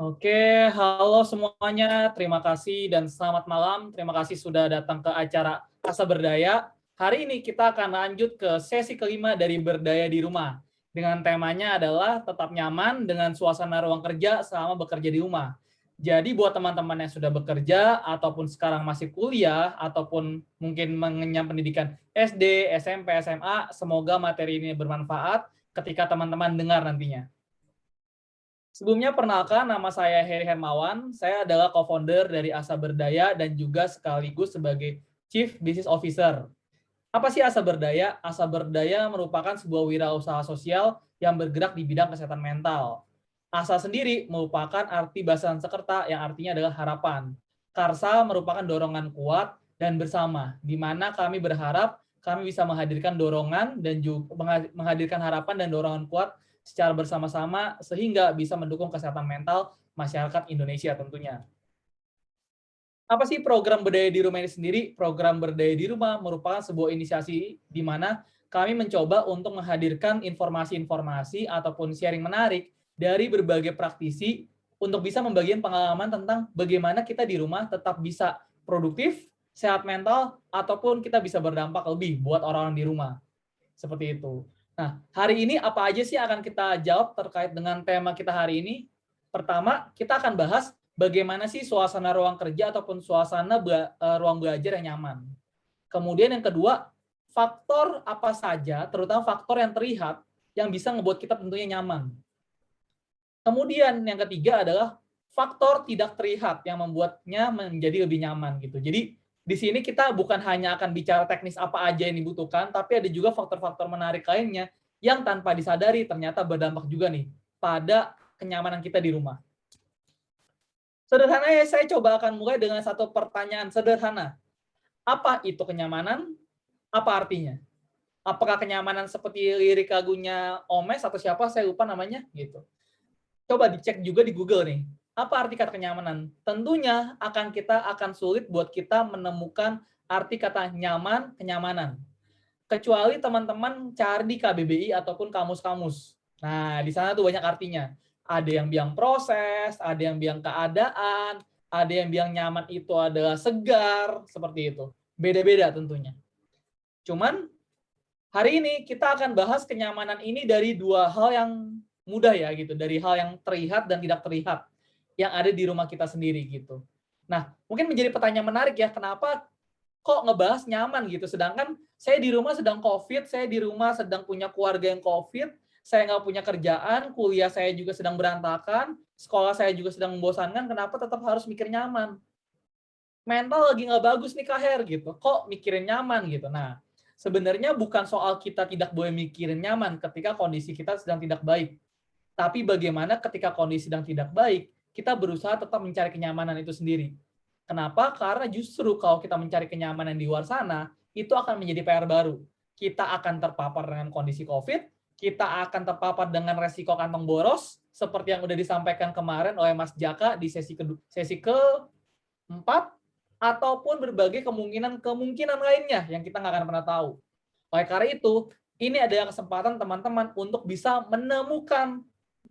Oke, halo semuanya. Terima kasih dan selamat malam. Terima kasih sudah datang ke acara Asa Berdaya. Hari ini kita akan lanjut ke sesi kelima dari Berdaya di Rumah. Dengan temanya adalah tetap nyaman dengan suasana ruang kerja selama bekerja di rumah. Jadi buat teman-teman yang sudah bekerja ataupun sekarang masih kuliah ataupun mungkin mengenyam pendidikan SD, SMP, SMA, semoga materi ini bermanfaat ketika teman-teman dengar nantinya. Sebelumnya perkenalkan, nama saya Heri Hermawan. Saya adalah co-founder dari Asa Berdaya dan juga sekaligus sebagai Chief Business Officer. Apa sih Asa Berdaya? Asa Berdaya merupakan sebuah wirausaha sosial yang bergerak di bidang kesehatan mental. Asa sendiri merupakan arti bahasa Sanskerta yang artinya adalah harapan. Karsa merupakan dorongan kuat dan bersama, di mana kami berharap kami bisa menghadirkan dorongan dan juga menghadirkan harapan dan dorongan kuat secara bersama-sama sehingga bisa mendukung kesehatan mental masyarakat Indonesia tentunya. Apa sih program Berdaya di Rumah ini sendiri? Program Berdaya di Rumah merupakan sebuah inisiasi di mana kami mencoba untuk menghadirkan informasi-informasi ataupun sharing menarik dari berbagai praktisi untuk bisa membagikan pengalaman tentang bagaimana kita di rumah tetap bisa produktif, sehat mental, ataupun kita bisa berdampak lebih buat orang-orang di rumah. Seperti itu. Nah, hari ini apa aja sih akan kita jawab terkait dengan tema kita hari ini? Pertama, kita akan bahas bagaimana sih suasana ruang kerja ataupun suasana ruang belajar yang nyaman. Kemudian yang kedua, faktor apa saja, terutama faktor yang terlihat, yang bisa membuat kita tentunya nyaman. Kemudian yang ketiga adalah faktor tidak terlihat yang membuatnya menjadi lebih nyaman gitu. Jadi di sini kita bukan hanya akan bicara teknis apa aja yang dibutuhkan, tapi ada juga faktor-faktor menarik lainnya yang tanpa disadari ternyata berdampak juga nih pada kenyamanan kita di rumah. Sederhananya saya coba akan mulai dengan satu pertanyaan sederhana. Apa itu kenyamanan? Apa artinya? Apakah kenyamanan seperti lirik lagunya Omes atau siapa saya lupa namanya gitu. Coba dicek juga di Google nih. Apa arti kata kenyamanan? Tentunya kita akan sulit buat kita menemukan arti kata nyaman, kenyamanan. Kecuali teman-teman cari di KBBI ataupun kamus-kamus. Nah, di sana tuh banyak artinya. Ada yang bilang proses, ada yang bilang keadaan, ada yang bilang nyaman itu adalah segar, seperti itu. Beda-beda tentunya. Cuman hari ini kita akan bahas kenyamanan ini dari dua hal yang mudah ya gitu, dari hal yang terlihat dan tidak terlihat yang ada di rumah kita sendiri gitu. Nah, mungkin menjadi pertanyaan menarik ya, kenapa kok ngebahas nyaman gitu, sedangkan saya di rumah sedang COVID, saya di rumah sedang punya keluarga yang COVID, saya nggak punya kerjaan, kuliah saya juga sedang berantakan, sekolah saya juga sedang membosankan, kenapa tetap harus mikir nyaman? Mental lagi nggak bagus nih Kak Her gitu, kok mikirin nyaman gitu. Nah, sebenarnya bukan soal kita tidak boleh mikirin nyaman ketika kondisi kita sedang tidak baik. Tapi bagaimana ketika kondisi sedang tidak baik, kita berusaha tetap mencari kenyamanan itu sendiri. Kenapa? Karena justru kalau kita mencari kenyamanan di luar sana, itu akan menjadi PR baru. Kita akan terpapar dengan kondisi COVID, kita akan terpapar dengan resiko kantong boros, seperti yang sudah disampaikan kemarin oleh Mas Jaka di sesi keempat, ataupun berbagai kemungkinan lainnya yang kita nggak akan pernah tahu. Oleh karena itu, ini adalah kesempatan teman-teman untuk bisa menemukan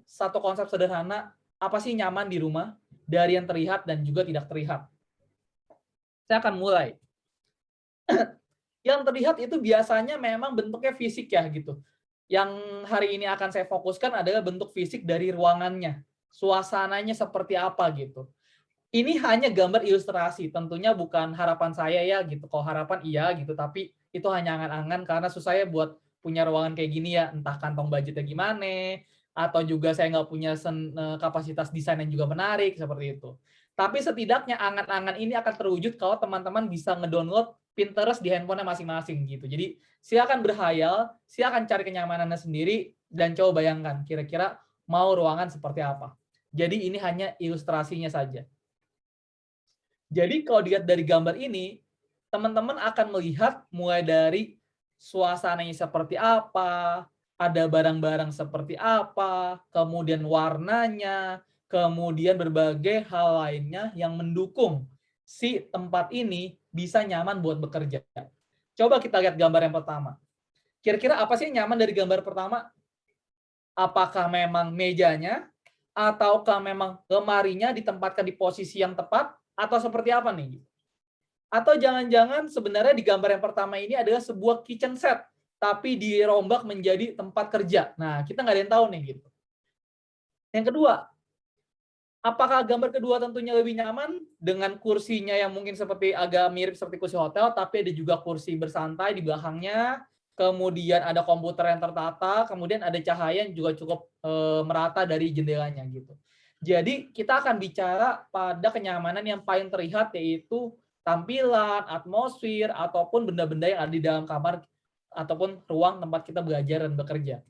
satu konsep sederhana, apa sih nyaman di rumah, dari yang terlihat dan juga tidak terlihat. Saya akan mulai. Yang terlihat itu biasanya memang bentuknya fisik ya gitu. Yang hari ini akan saya fokuskan adalah bentuk fisik dari ruangannya. Suasananya seperti apa gitu. Ini hanya gambar ilustrasi, tentunya bukan harapan saya ya gitu. Kalau harapan iya gitu, tapi itu hanya angan-angan karena susah ya buat punya ruangan kayak gini ya, entah kantong budgetnya gimana, atau juga saya nggak punya kapasitas desain yang juga menarik, seperti itu. Tapi setidaknya angan-angan ini akan terwujud kalau teman-teman bisa ngedownload Pinterest di handphonenya masing-masing gitu. Jadi silakan berhayal, silakan cari kenyamanannya sendiri, dan coba bayangkan kira-kira mau ruangan seperti apa. Jadi ini hanya ilustrasinya saja. Jadi kalau dilihat dari gambar ini, teman-teman akan melihat mulai dari suasananya seperti apa, ada barang-barang seperti apa, kemudian warnanya, kemudian berbagai hal lainnya yang mendukung si tempat ini bisa nyaman buat bekerja. Coba kita lihat gambar yang pertama. Kira-kira apa sih yang nyaman dari gambar pertama? Apakah memang mejanya? Ataukah memang lemarinya ditempatkan di posisi yang tepat? Atau seperti apa nih? Atau jangan-jangan sebenarnya di gambar yang pertama ini adalah sebuah kitchen set, tapi dirombak menjadi tempat kerja. Nah, kita nggak ada yang tahu nih gitu. Yang kedua, apakah gambar kedua tentunya lebih nyaman dengan kursinya yang mungkin seperti agak mirip seperti kursi hotel, tapi ada juga kursi bersantai di belakangnya, kemudian ada komputer yang tertata, kemudian ada cahaya yang juga cukup merata dari jendelanya gitu. Jadi kita akan bicara pada kenyamanan yang paling terlihat yaitu tampilan, atmosfer, ataupun benda-benda yang ada di dalam kamar ataupun ruang tempat kita belajar dan bekerja.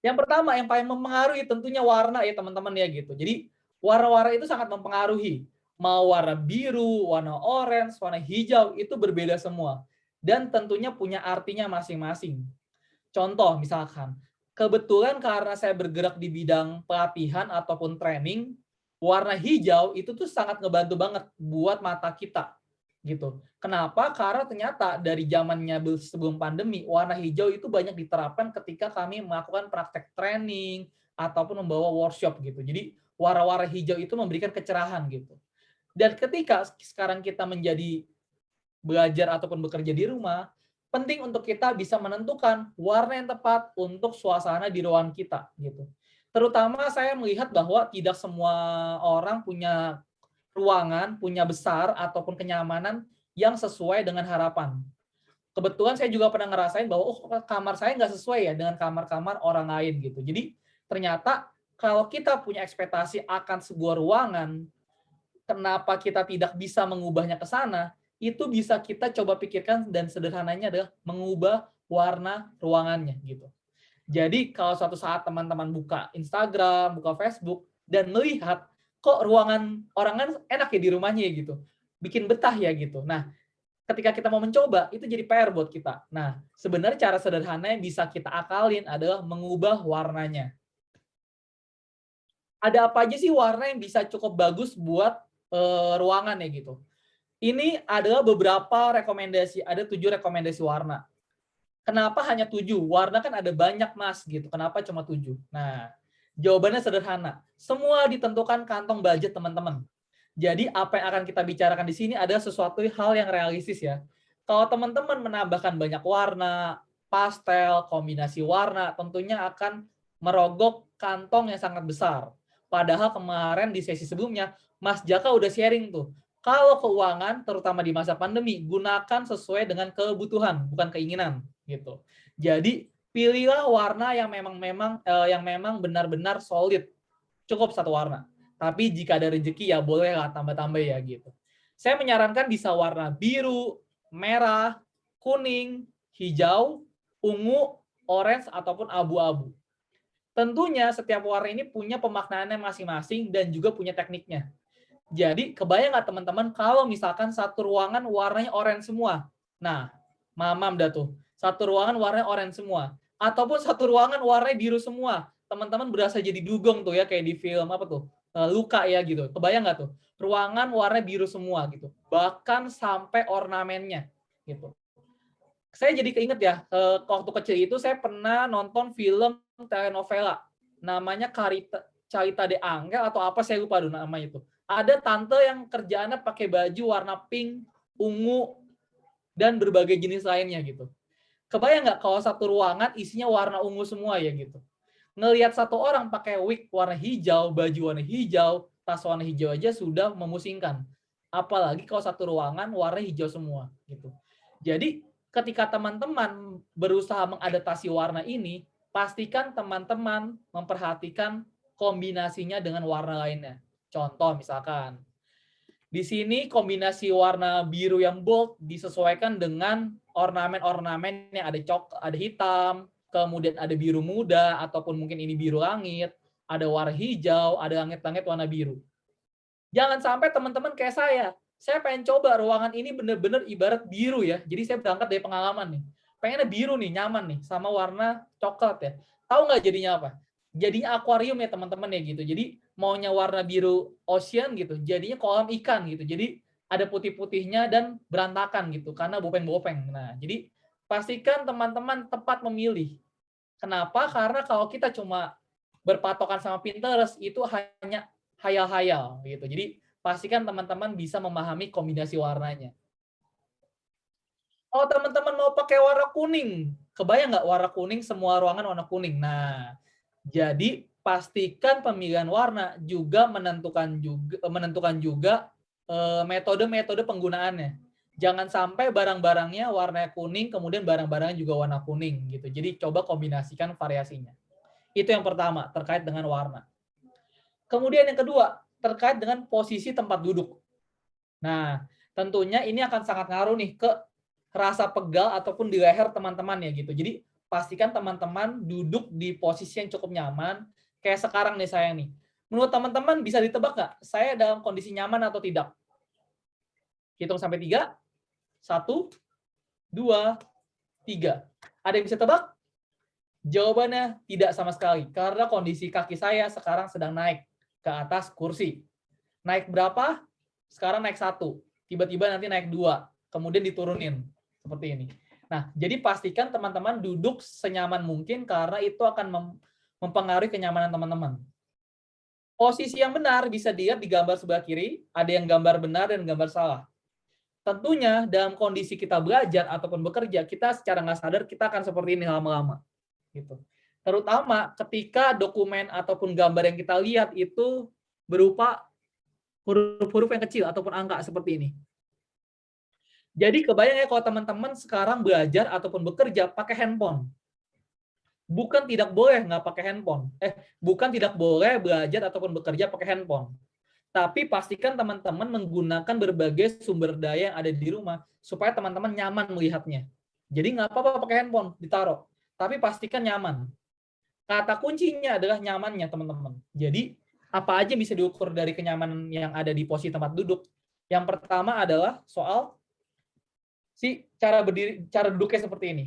Yang pertama yang paling mempengaruhi tentunya warna ya teman-teman ya gitu. Jadi warna-warna itu sangat mempengaruhi. Mau warna biru, warna orange, warna hijau itu berbeda semua. Dan tentunya punya artinya masing-masing. Contoh misalkan, kebetulan karena saya bergerak di bidang pelatihan ataupun training, warna hijau itu tuh sangat ngebantu banget buat mata kita gitu. Kenapa? Karena ternyata dari zamannya sebelum pandemi, warna hijau itu banyak diterapkan ketika kami melakukan praktek training ataupun membawa workshop gitu. Jadi warna-warna hijau itu memberikan kecerahan gitu. Dan ketika sekarang kita menjadi belajar ataupun bekerja di rumah, penting untuk kita bisa menentukan warna yang tepat untuk suasana di ruangan kita gitu. Terutama saya melihat bahwa tidak semua orang punya ruangan, punya besar ataupun kenyamanan yang sesuai dengan harapan. Kebetulan saya juga pernah ngerasain bahwa oh kamar saya nggak sesuai ya dengan kamar-kamar orang lain gitu. Jadi ternyata kalau kita punya ekspektasi akan sebuah ruangan, kenapa kita tidak bisa mengubahnya ke sana, itu bisa kita coba pikirkan dan sederhananya adalah mengubah warna ruangannya gitu. Jadi kalau suatu saat teman-teman buka Instagram, buka Facebook, dan melihat kok ruangan orang kan enak ya di rumahnya ya gitu, bikin betah ya gitu. Nah, ketika kita mau mencoba, itu jadi PR buat kita. Nah, sebenarnya cara sederhana yang bisa kita akalin adalah mengubah warnanya. Ada apa aja sih warna yang bisa cukup bagus buat ruangan ya gitu. Ini adalah beberapa rekomendasi, ada 7 rekomendasi warna. Kenapa hanya 7? Warna kan ada banyak mas gitu. Kenapa cuma 7? Nah, jawabannya sederhana. Semua ditentukan kantong budget teman-teman. Jadi apa yang akan kita bicarakan di sini adalah sesuatu hal yang realistis ya. Kalau teman-teman menambahkan banyak warna, pastel, kombinasi warna, tentunya akan merogok kantong yang sangat besar. Padahal kemarin di sesi sebelumnya, Mas Jaka udah sharing tuh. Kalau keuangan, terutama di masa pandemi, gunakan sesuai dengan kebutuhan, bukan keinginan gitu. Jadi pilihlah warna yang memang benar-benar solid. Cukup satu warna. Tapi jika ada rezeki ya bolehlah tambah-tambah ya gitu. Saya menyarankan bisa warna biru, merah, kuning, hijau, ungu, orange ataupun abu-abu. Tentunya setiap warna ini punya pemaknaannya masing-masing dan juga punya tekniknya. Jadi kebayang nggak teman-teman kalau misalkan satu ruangan warnanya orange semua. Nah, mamam dah tuh. Satu ruangan warnanya orange semua. Ataupun satu ruangan warnanya biru semua. Teman-teman berasa jadi dugong tuh ya kayak di film apa tuh? Luka ya gitu. Kebayang nggak tuh? Ruangan warna biru semua gitu. Bahkan sampai ornamennya gitu. Saya jadi keinget ya, waktu kecil itu saya pernah nonton film telenovela. Namanya Carita de Angel atau apa saya lupa dulu namanya itu. Ada tante yang kerjaannya pakai baju warna pink, ungu, dan berbagai jenis lainnya gitu. Kebayang nggak kalau satu ruangan isinya warna ungu semua ya gitu. Ngelihat satu orang pakai wig warna hijau, baju warna hijau, tas warna hijau aja sudah memusingkan. Apalagi kalau satu ruangan warna hijau semua gitu. Jadi ketika teman-teman berusaha mengadaptasi warna ini, pastikan teman-teman memperhatikan kombinasinya dengan warna lainnya. Contoh misalkan, di sini kombinasi warna biru yang bold disesuaikan dengan ornamen-ornamen yang ada hitam, kemudian ada biru muda ataupun mungkin ini biru langit, ada warna hijau, ada langit-langit warna biru. Jangan sampai teman-teman kayak saya pengen coba ruangan ini bener-bener ibarat biru ya. Jadi saya berangkat dari pengalaman nih. Pengennya biru nih, nyaman nih, sama warna coklat ya. Tahu nggak jadinya apa? Jadinya akuarium ya teman-teman ya gitu. Jadi maunya warna biru ocean gitu, jadinya kolam ikan gitu. Jadi ada putih-putihnya dan berantakan gitu karena bopeng-bopeng. Nah, jadi pastikan teman-teman tepat memilih. Kenapa? Karena kalau kita cuma berpatokan sama Pinterest itu hanya hayal-hayal gitu. Jadi pastikan teman-teman bisa memahami kombinasi warnanya. Oh, teman-teman mau pakai warna kuning, kebayang nggak warna kuning, semua ruangan warna kuning. Nah, jadi pastikan pemilihan warna juga menentukan juga metode-metode penggunaannya. Jangan sampai barang-barangnya warna kuning, kemudian barang-barangnya juga warna kuning gitu. Jadi coba kombinasikan variasinya. Itu yang pertama terkait dengan warna. Kemudian yang kedua terkait dengan posisi tempat duduk. Nah, tentunya ini akan sangat ngaruh nih ke rasa pegal ataupun di leher teman-teman ya gitu. Jadi pastikan teman-teman duduk di posisi yang cukup nyaman. Kayak sekarang nih saya nih. Menurut teman-teman bisa ditebak nggak? Saya dalam kondisi nyaman atau tidak? Hitung sampai 3. 1, 2, 3. Ada yang bisa tebak? Jawabannya tidak sama sekali. Karena kondisi kaki saya sekarang sedang naik ke atas kursi. Naik berapa? Sekarang naik 1. Tiba-tiba nanti naik 2. Kemudian diturunin. Seperti ini. Nah, jadi pastikan teman-teman duduk senyaman mungkin karena itu akan mempengaruhi kenyamanan teman-teman. Posisi yang benar bisa dilihat di gambar sebelah kiri, ada yang gambar benar dan gambar salah. Tentunya dalam kondisi kita belajar ataupun bekerja, kita secara nggak sadar kita akan seperti ini lama-lama. Gitu. Terutama ketika dokumen ataupun gambar yang kita lihat itu berupa huruf-huruf yang kecil ataupun angka seperti ini. Jadi kebayang ya kalau teman-teman sekarang belajar ataupun bekerja pakai handphone. Bukan tidak boleh nggak pakai handphone. Bukan tidak boleh belajar ataupun bekerja pakai handphone. Tapi pastikan teman-teman menggunakan berbagai sumber daya yang ada di rumah supaya teman-teman nyaman melihatnya. Jadi nggak apa-apa pakai handphone, ditaruh. Tapi pastikan nyaman. Kata kuncinya adalah nyamannya, teman-teman. Jadi apa aja bisa diukur dari kenyamanan yang ada di posisi tempat duduk. Yang pertama adalah soal cara berdiri, cara duduknya seperti ini.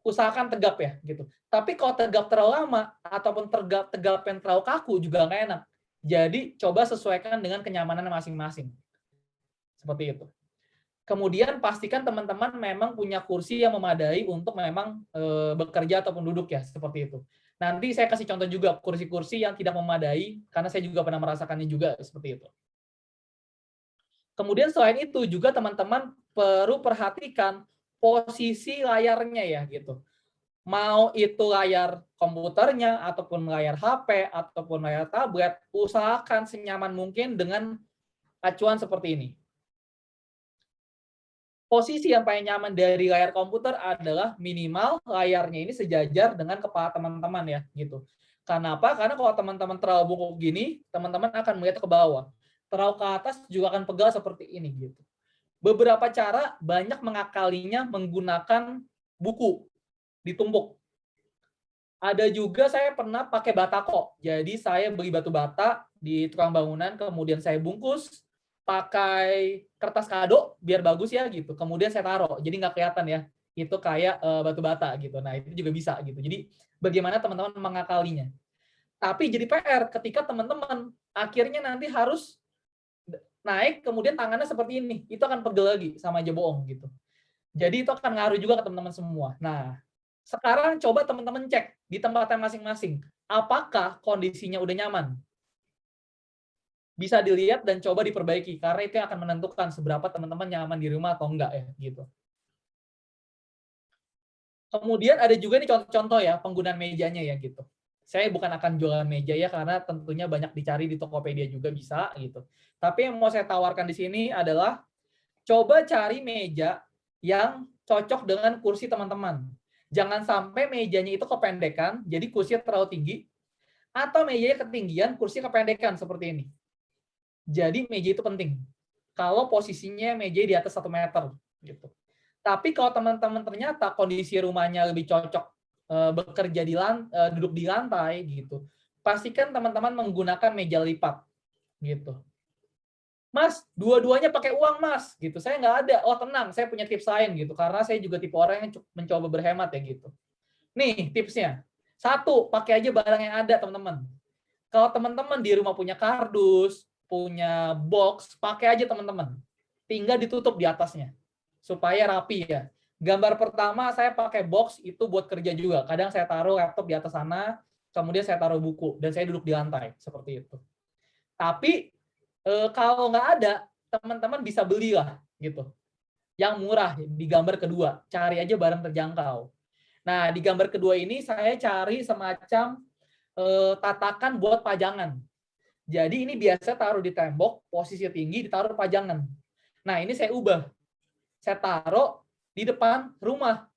Usahakan tegap ya, gitu. Tapi kalau tegap terlalu lama ataupun tegap yang terlalu kaku juga nggak enak. Jadi coba sesuaikan dengan kenyamanan masing-masing. Seperti itu. Kemudian pastikan teman-teman memang punya kursi yang memadai untuk memang bekerja ataupun duduk ya, seperti itu. Nanti saya kasih contoh juga kursi-kursi yang tidak memadai, karena saya juga pernah merasakannya juga seperti itu. Kemudian selain itu juga teman-teman perlu perhatikan posisi layarnya ya gitu. Mau itu layar komputernya ataupun layar HP ataupun layar tablet, usahakan senyaman mungkin dengan acuan seperti ini. Posisi yang paling nyaman dari layar komputer adalah minimal layarnya ini sejajar dengan kepala teman-teman ya gitu. Kenapa? Karena kalau teman-teman terlalu bungkuk gini, teman-teman akan melihat ke bawah. Terlalu ke atas juga akan pegal seperti ini gitu. Beberapa cara banyak mengakalinya menggunakan buku ditumpuk. Ada juga saya pernah pakai batako. Jadi saya beli batu bata di tukang bangunan, kemudian saya bungkus pakai kertas kado biar bagus ya gitu. Kemudian saya taruh, jadi nggak kelihatan ya. Itu kayak batu bata gitu. Nah itu juga bisa gitu. Jadi bagaimana teman-teman mengakalinya. Tapi jadi PR ketika teman-teman akhirnya nanti harus naik, kemudian tangannya seperti ini. Itu akan pegel lagi, sama aja bohong gitu. Jadi itu akan ngaruh juga ke teman-teman semua. Nah, sekarang coba teman-teman cek di tempatnya masing-masing. Apakah kondisinya udah nyaman? Bisa dilihat dan coba diperbaiki, karena itu yang akan menentukan seberapa teman-teman nyaman di rumah atau enggak ya, gitu. Kemudian ada juga nih contoh-contoh ya, penggunaan mejanya ya, gitu. Saya bukan akan jualan meja ya, karena tentunya banyak dicari di Tokopedia juga bisa, gitu. Tapi yang mau saya tawarkan di sini adalah, coba cari meja yang cocok dengan kursi teman-teman. Jangan sampai mejanya itu kependekan, jadi kursinya terlalu tinggi, atau mejanya ketinggian, kursi kependekan seperti ini. Jadi meja itu penting. Kalau posisinya meja di atas 1 meter gitu. Tapi kalau teman-teman ternyata kondisi rumahnya lebih cocok bekerja duduk di lantai gitu. Pastikan teman-teman menggunakan meja lipat gitu. Mas, dua-duanya pakai uang, Mas, gitu. Saya nggak ada. Oh, tenang, saya punya tips lain gitu. Karena saya juga tipe orang yang mencoba berhemat ya gitu. Nih tipsnya. 1, pakai aja barang yang ada, teman-teman. Kalau teman-teman di rumah punya kardus, punya box, pakai aja teman-teman. Tinggal ditutup di atasnya. Supaya rapi ya. Gambar pertama saya pakai box itu buat kerja juga. Kadang saya taruh laptop di atas sana, kemudian saya taruh buku, dan saya duduk di lantai, seperti itu. Tapi kalau nggak ada, teman-teman bisa belilah gitu. Yang murah di gambar kedua, cari aja barang terjangkau. Nah, di gambar kedua ini saya cari semacam tatakan buat pajangan. Jadi ini biasa taruh di tembok, posisi tinggi, ditaruh pajangan. Nah, ini saya ubah. Saya taruh di depan rumah.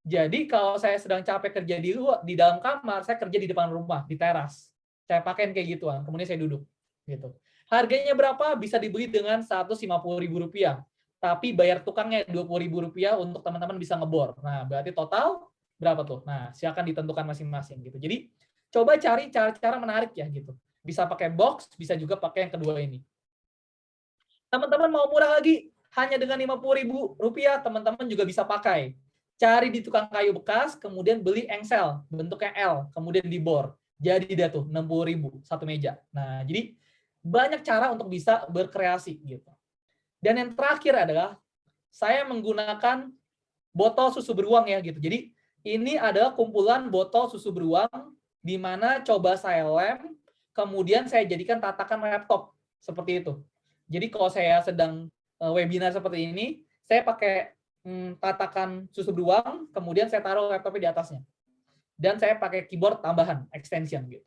Jadi kalau saya sedang capek kerja di dalam kamar, saya kerja di depan rumah, di teras. Saya pakai kayak gituan, kemudian saya duduk. Gitu. Harganya berapa? Bisa dibeli dengan Rp150.000. Tapi bayar tukangnya Rp20.000 untuk teman-teman bisa ngebor. Nah, berarti total berapa tuh? Nah, silakan ditentukan masing-masing gitu. Jadi coba cari cara-cara menarik ya gitu. Bisa pakai box, bisa juga pakai yang kedua ini. Teman-teman mau murah lagi, hanya dengan Rp50.000 teman-teman juga bisa pakai. Cari di tukang kayu bekas, kemudian beli engsel, bentuknya L, kemudian dibor. Jadi dia tuh 60.000 satu meja. Nah, jadi banyak cara untuk bisa berkreasi gitu. Dan yang terakhir adalah saya menggunakan botol susu beruang ya gitu. Jadi ini adalah kumpulan botol susu beruang di mana coba saya lem, kemudian saya jadikan tatakan laptop seperti itu. Jadi kalau saya sedang webinar seperti ini, saya pakai tatakan susu beruang, kemudian saya taruh laptopnya di atasnya. Dan saya pakai keyboard tambahan, extension gitu.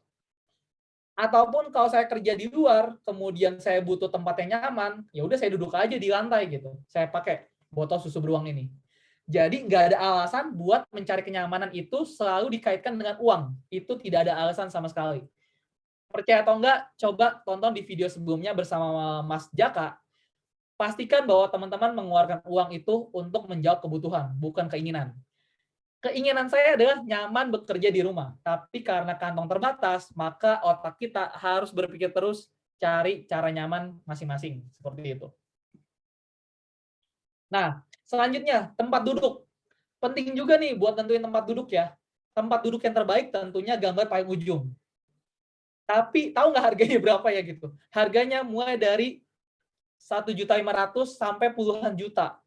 Ataupun kalau saya kerja di luar, kemudian saya butuh tempat yang nyaman, ya udah saya duduk aja di lantai gitu. Saya pakai botol susu beruang ini. Jadi nggak ada alasan buat mencari kenyamanan itu selalu dikaitkan dengan uang. Itu tidak ada alasan sama sekali. Percaya atau enggak, coba tonton di video sebelumnya bersama Mas Jaka. Pastikan bahwa teman-teman mengeluarkan uang itu untuk menjawab kebutuhan, bukan keinginan. Keinginan saya adalah nyaman bekerja di rumah, tapi karena kantong terbatas, maka otak kita harus berpikir terus cari cara nyaman masing-masing, seperti itu. Nah, selanjutnya tempat duduk. Penting juga nih buat tentuin tempat duduk ya. Tempat duduk yang terbaik tentunya gambar paling ujung. Tapi tahu nggak harganya berapa ya gitu? Harganya mulai dari 1.500.000 sampai puluhan juta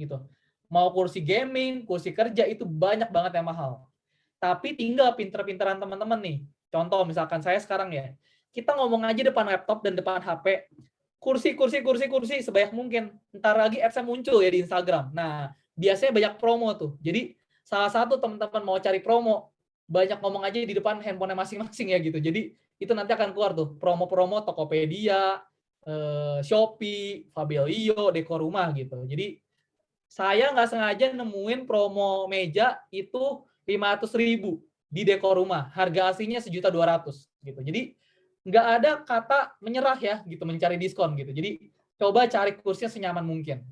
gitu. Mau kursi gaming, kursi kerja itu banyak banget yang mahal. Tapi tinggal pinter-pinteran teman-teman nih. Contoh misalkan saya sekarang ya, kita ngomong aja depan laptop dan depan HP, kursi sebanyak mungkin. Ntar lagi ads muncul ya di Instagram. Nah, biasanya banyak promo tuh. Jadi salah satu teman-teman mau cari promo, banyak ngomong aja di depan handphone masing-masing ya gitu. Jadi itu nanti akan keluar tuh promo-promo Tokopedia, Shopee, Fabelio, dekor rumah gitu. Jadi saya nggak sengaja nemuin promo meja itu 500.000 di dekor rumah. Harga aslinya 1.200.000 gitu. Jadi nggak ada kata menyerah ya gitu mencari diskon gitu. Jadi coba cari kursinya senyaman mungkin.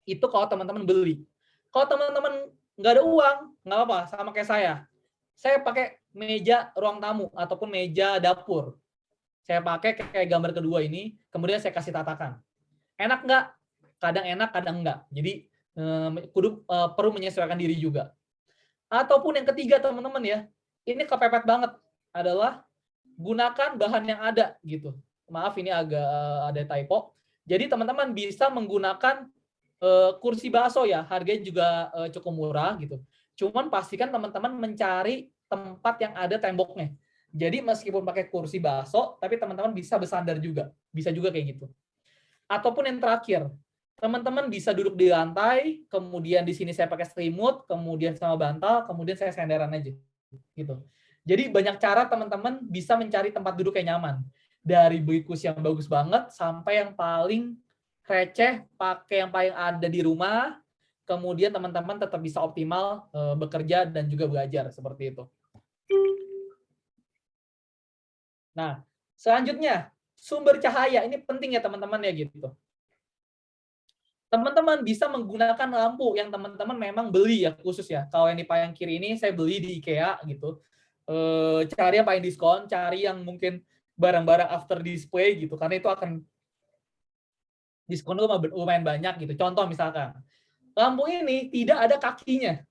Itu kalau teman-teman beli. Kalau teman-teman nggak ada uang, nggak apa-apa, sama kayak saya. Saya pakai meja ruang tamu ataupun meja dapur. Saya pakai kayak gambar kedua ini, kemudian saya kasih tatakan. Enak nggak? Kadang enak, kadang enggak. Jadi perlu menyesuaikan diri juga. Ataupun yang ketiga teman-teman ya, ini kepepet banget adalah gunakan bahan yang ada gitu. Maaf ini agak ada typo. Jadi teman-teman bisa menggunakan kursi bakso ya, harganya juga cukup murah gitu. Cuman pastikan teman-teman mencari tempat yang ada temboknya. Jadi meskipun pakai kursi bakso, tapi teman-teman bisa bersandar juga. Bisa juga kayak gitu. Ataupun yang terakhir, teman-teman bisa duduk di lantai, kemudian di sini saya pakai selimut, kemudian sama bantal, kemudian saya senderan aja. Gitu. Jadi banyak cara teman-teman bisa mencari tempat duduk yang nyaman. Dari beli kursi yang bagus banget sampai yang paling receh, pakai yang paling ada di rumah, kemudian teman-teman tetap bisa optimal bekerja dan juga belajar seperti itu. Nah, selanjutnya sumber cahaya ini penting ya teman-teman ya gitu. Teman-teman bisa menggunakan lampu yang teman-teman memang beli ya khusus ya. Kalau yang di paling kiri ini saya beli di IKEA gitu. Cari yang paling diskon, cari yang mungkin barang-barang after display gitu karena itu akan diskon lumayan banyak gitu. Contoh misalkan lampu ini tidak ada kakinya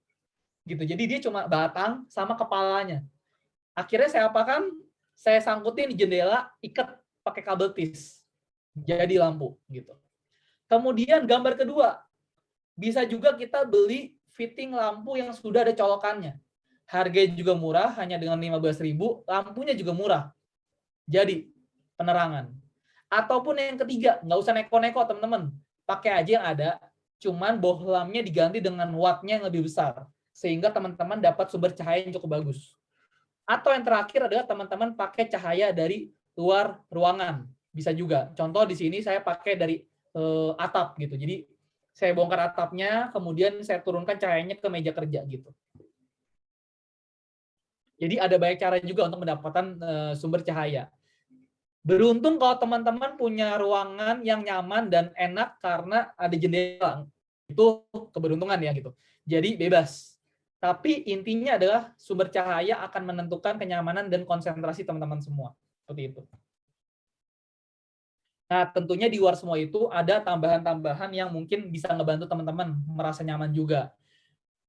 gitu. Jadi dia cuma batang sama kepalanya. Akhirnya saya apakan? Saya sangkutin di jendela, ikat pakai kabel tis. Jadi lampu gitu. Kemudian gambar kedua, bisa juga kita beli fitting lampu yang sudah ada colokannya. Harganya juga murah, hanya dengan 15.000, lampunya juga murah. Jadi, penerangan. Ataupun yang ketiga, nggak usah neko-neko teman-teman. Pakai aja yang ada, cuman bohlamnya diganti dengan wattnya yang lebih besar. Sehingga teman-teman dapat sumber cahaya yang cukup bagus. Atau yang terakhir adalah teman-teman pakai cahaya dari luar ruangan. Bisa juga. Contoh di sini saya pakai dari atap gitu. Jadi saya bongkar atapnya, kemudian saya turunkan cahayanya ke meja kerja gitu. Jadi ada banyak cara juga untuk mendapatkan sumber cahaya. Beruntung kalau teman-teman punya ruangan yang nyaman dan enak karena ada jendela. Itu keberuntungan ya gitu. Jadi bebas. Tapi intinya adalah sumber cahaya akan menentukan kenyamanan dan konsentrasi teman-teman semua. Seperti itu. Nah, tentunya di luar semua itu ada tambahan-tambahan yang mungkin bisa ngebantu teman-teman merasa nyaman juga.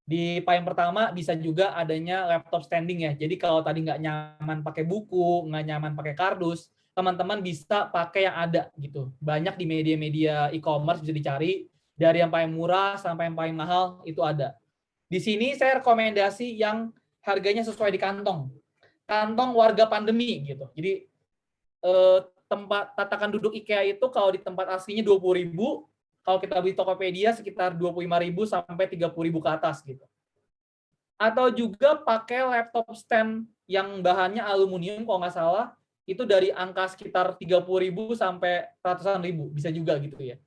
Di poin pertama bisa juga adanya laptop standing ya. Jadi kalau tadi nggak nyaman pakai buku, nggak nyaman pakai kardus, teman-teman bisa pakai yang ada gitu. Banyak di media-media e-commerce bisa dicari, dari yang paling murah sampai yang paling mahal itu ada. Di sini saya rekomendasi yang harganya sesuai di kantong. Kantong warga pandemi gitu. Jadi tempat tatakan duduk IKEA itu kalau di tempat aslinya 20.000, kalau kita beli Tokopedia sekitar 25.000 sampai 30.000 ke atas gitu. Atau juga pakai laptop stand yang bahannya aluminium kalau nggak salah, itu dari angka sekitar 30.000 sampai ratusan ribu, bisa juga gitu ya.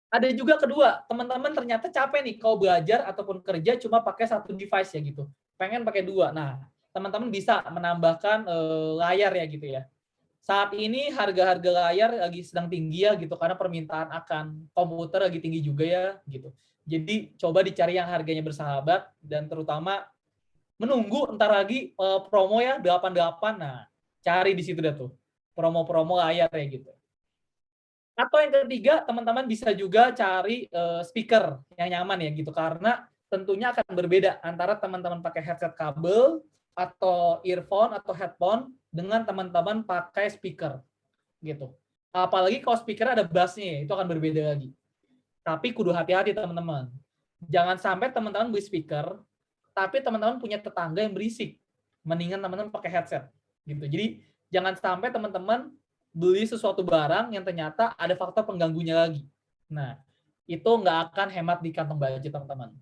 Ada juga kedua, teman-teman ternyata capek nih kalau belajar ataupun kerja cuma pakai satu device ya gitu. Pengen pakai dua. Nah, teman-teman bisa menambahkan layar ya gitu ya. Saat ini harga-harga layar lagi sedang tinggi ya gitu karena permintaan akan komputer lagi tinggi juga ya gitu. Jadi coba dicari yang harganya bersahabat dan terutama menunggu entar lagi promo ya 88. Nah, cari di situ dah tuh. Promo-promo layar ya gitu. Atau yang ketiga, teman-teman bisa juga cari speaker yang nyaman ya gitu karena tentunya akan berbeda antara teman-teman pakai headset kabel atau earphone atau headphone dengan teman-teman pakai speaker gitu. Apalagi kalau speaker ada bassnya, itu akan berbeda lagi. Tapi kudu hati-hati teman-teman. Jangan sampai teman-teman beli speaker, tapi teman-teman punya tetangga yang berisik. Mendingan teman-teman pakai headset gitu. Jadi jangan sampai teman-teman beli sesuatu barang yang ternyata ada faktor pengganggunya lagi. Nah, itu nggak akan hemat di kantong budget teman-teman.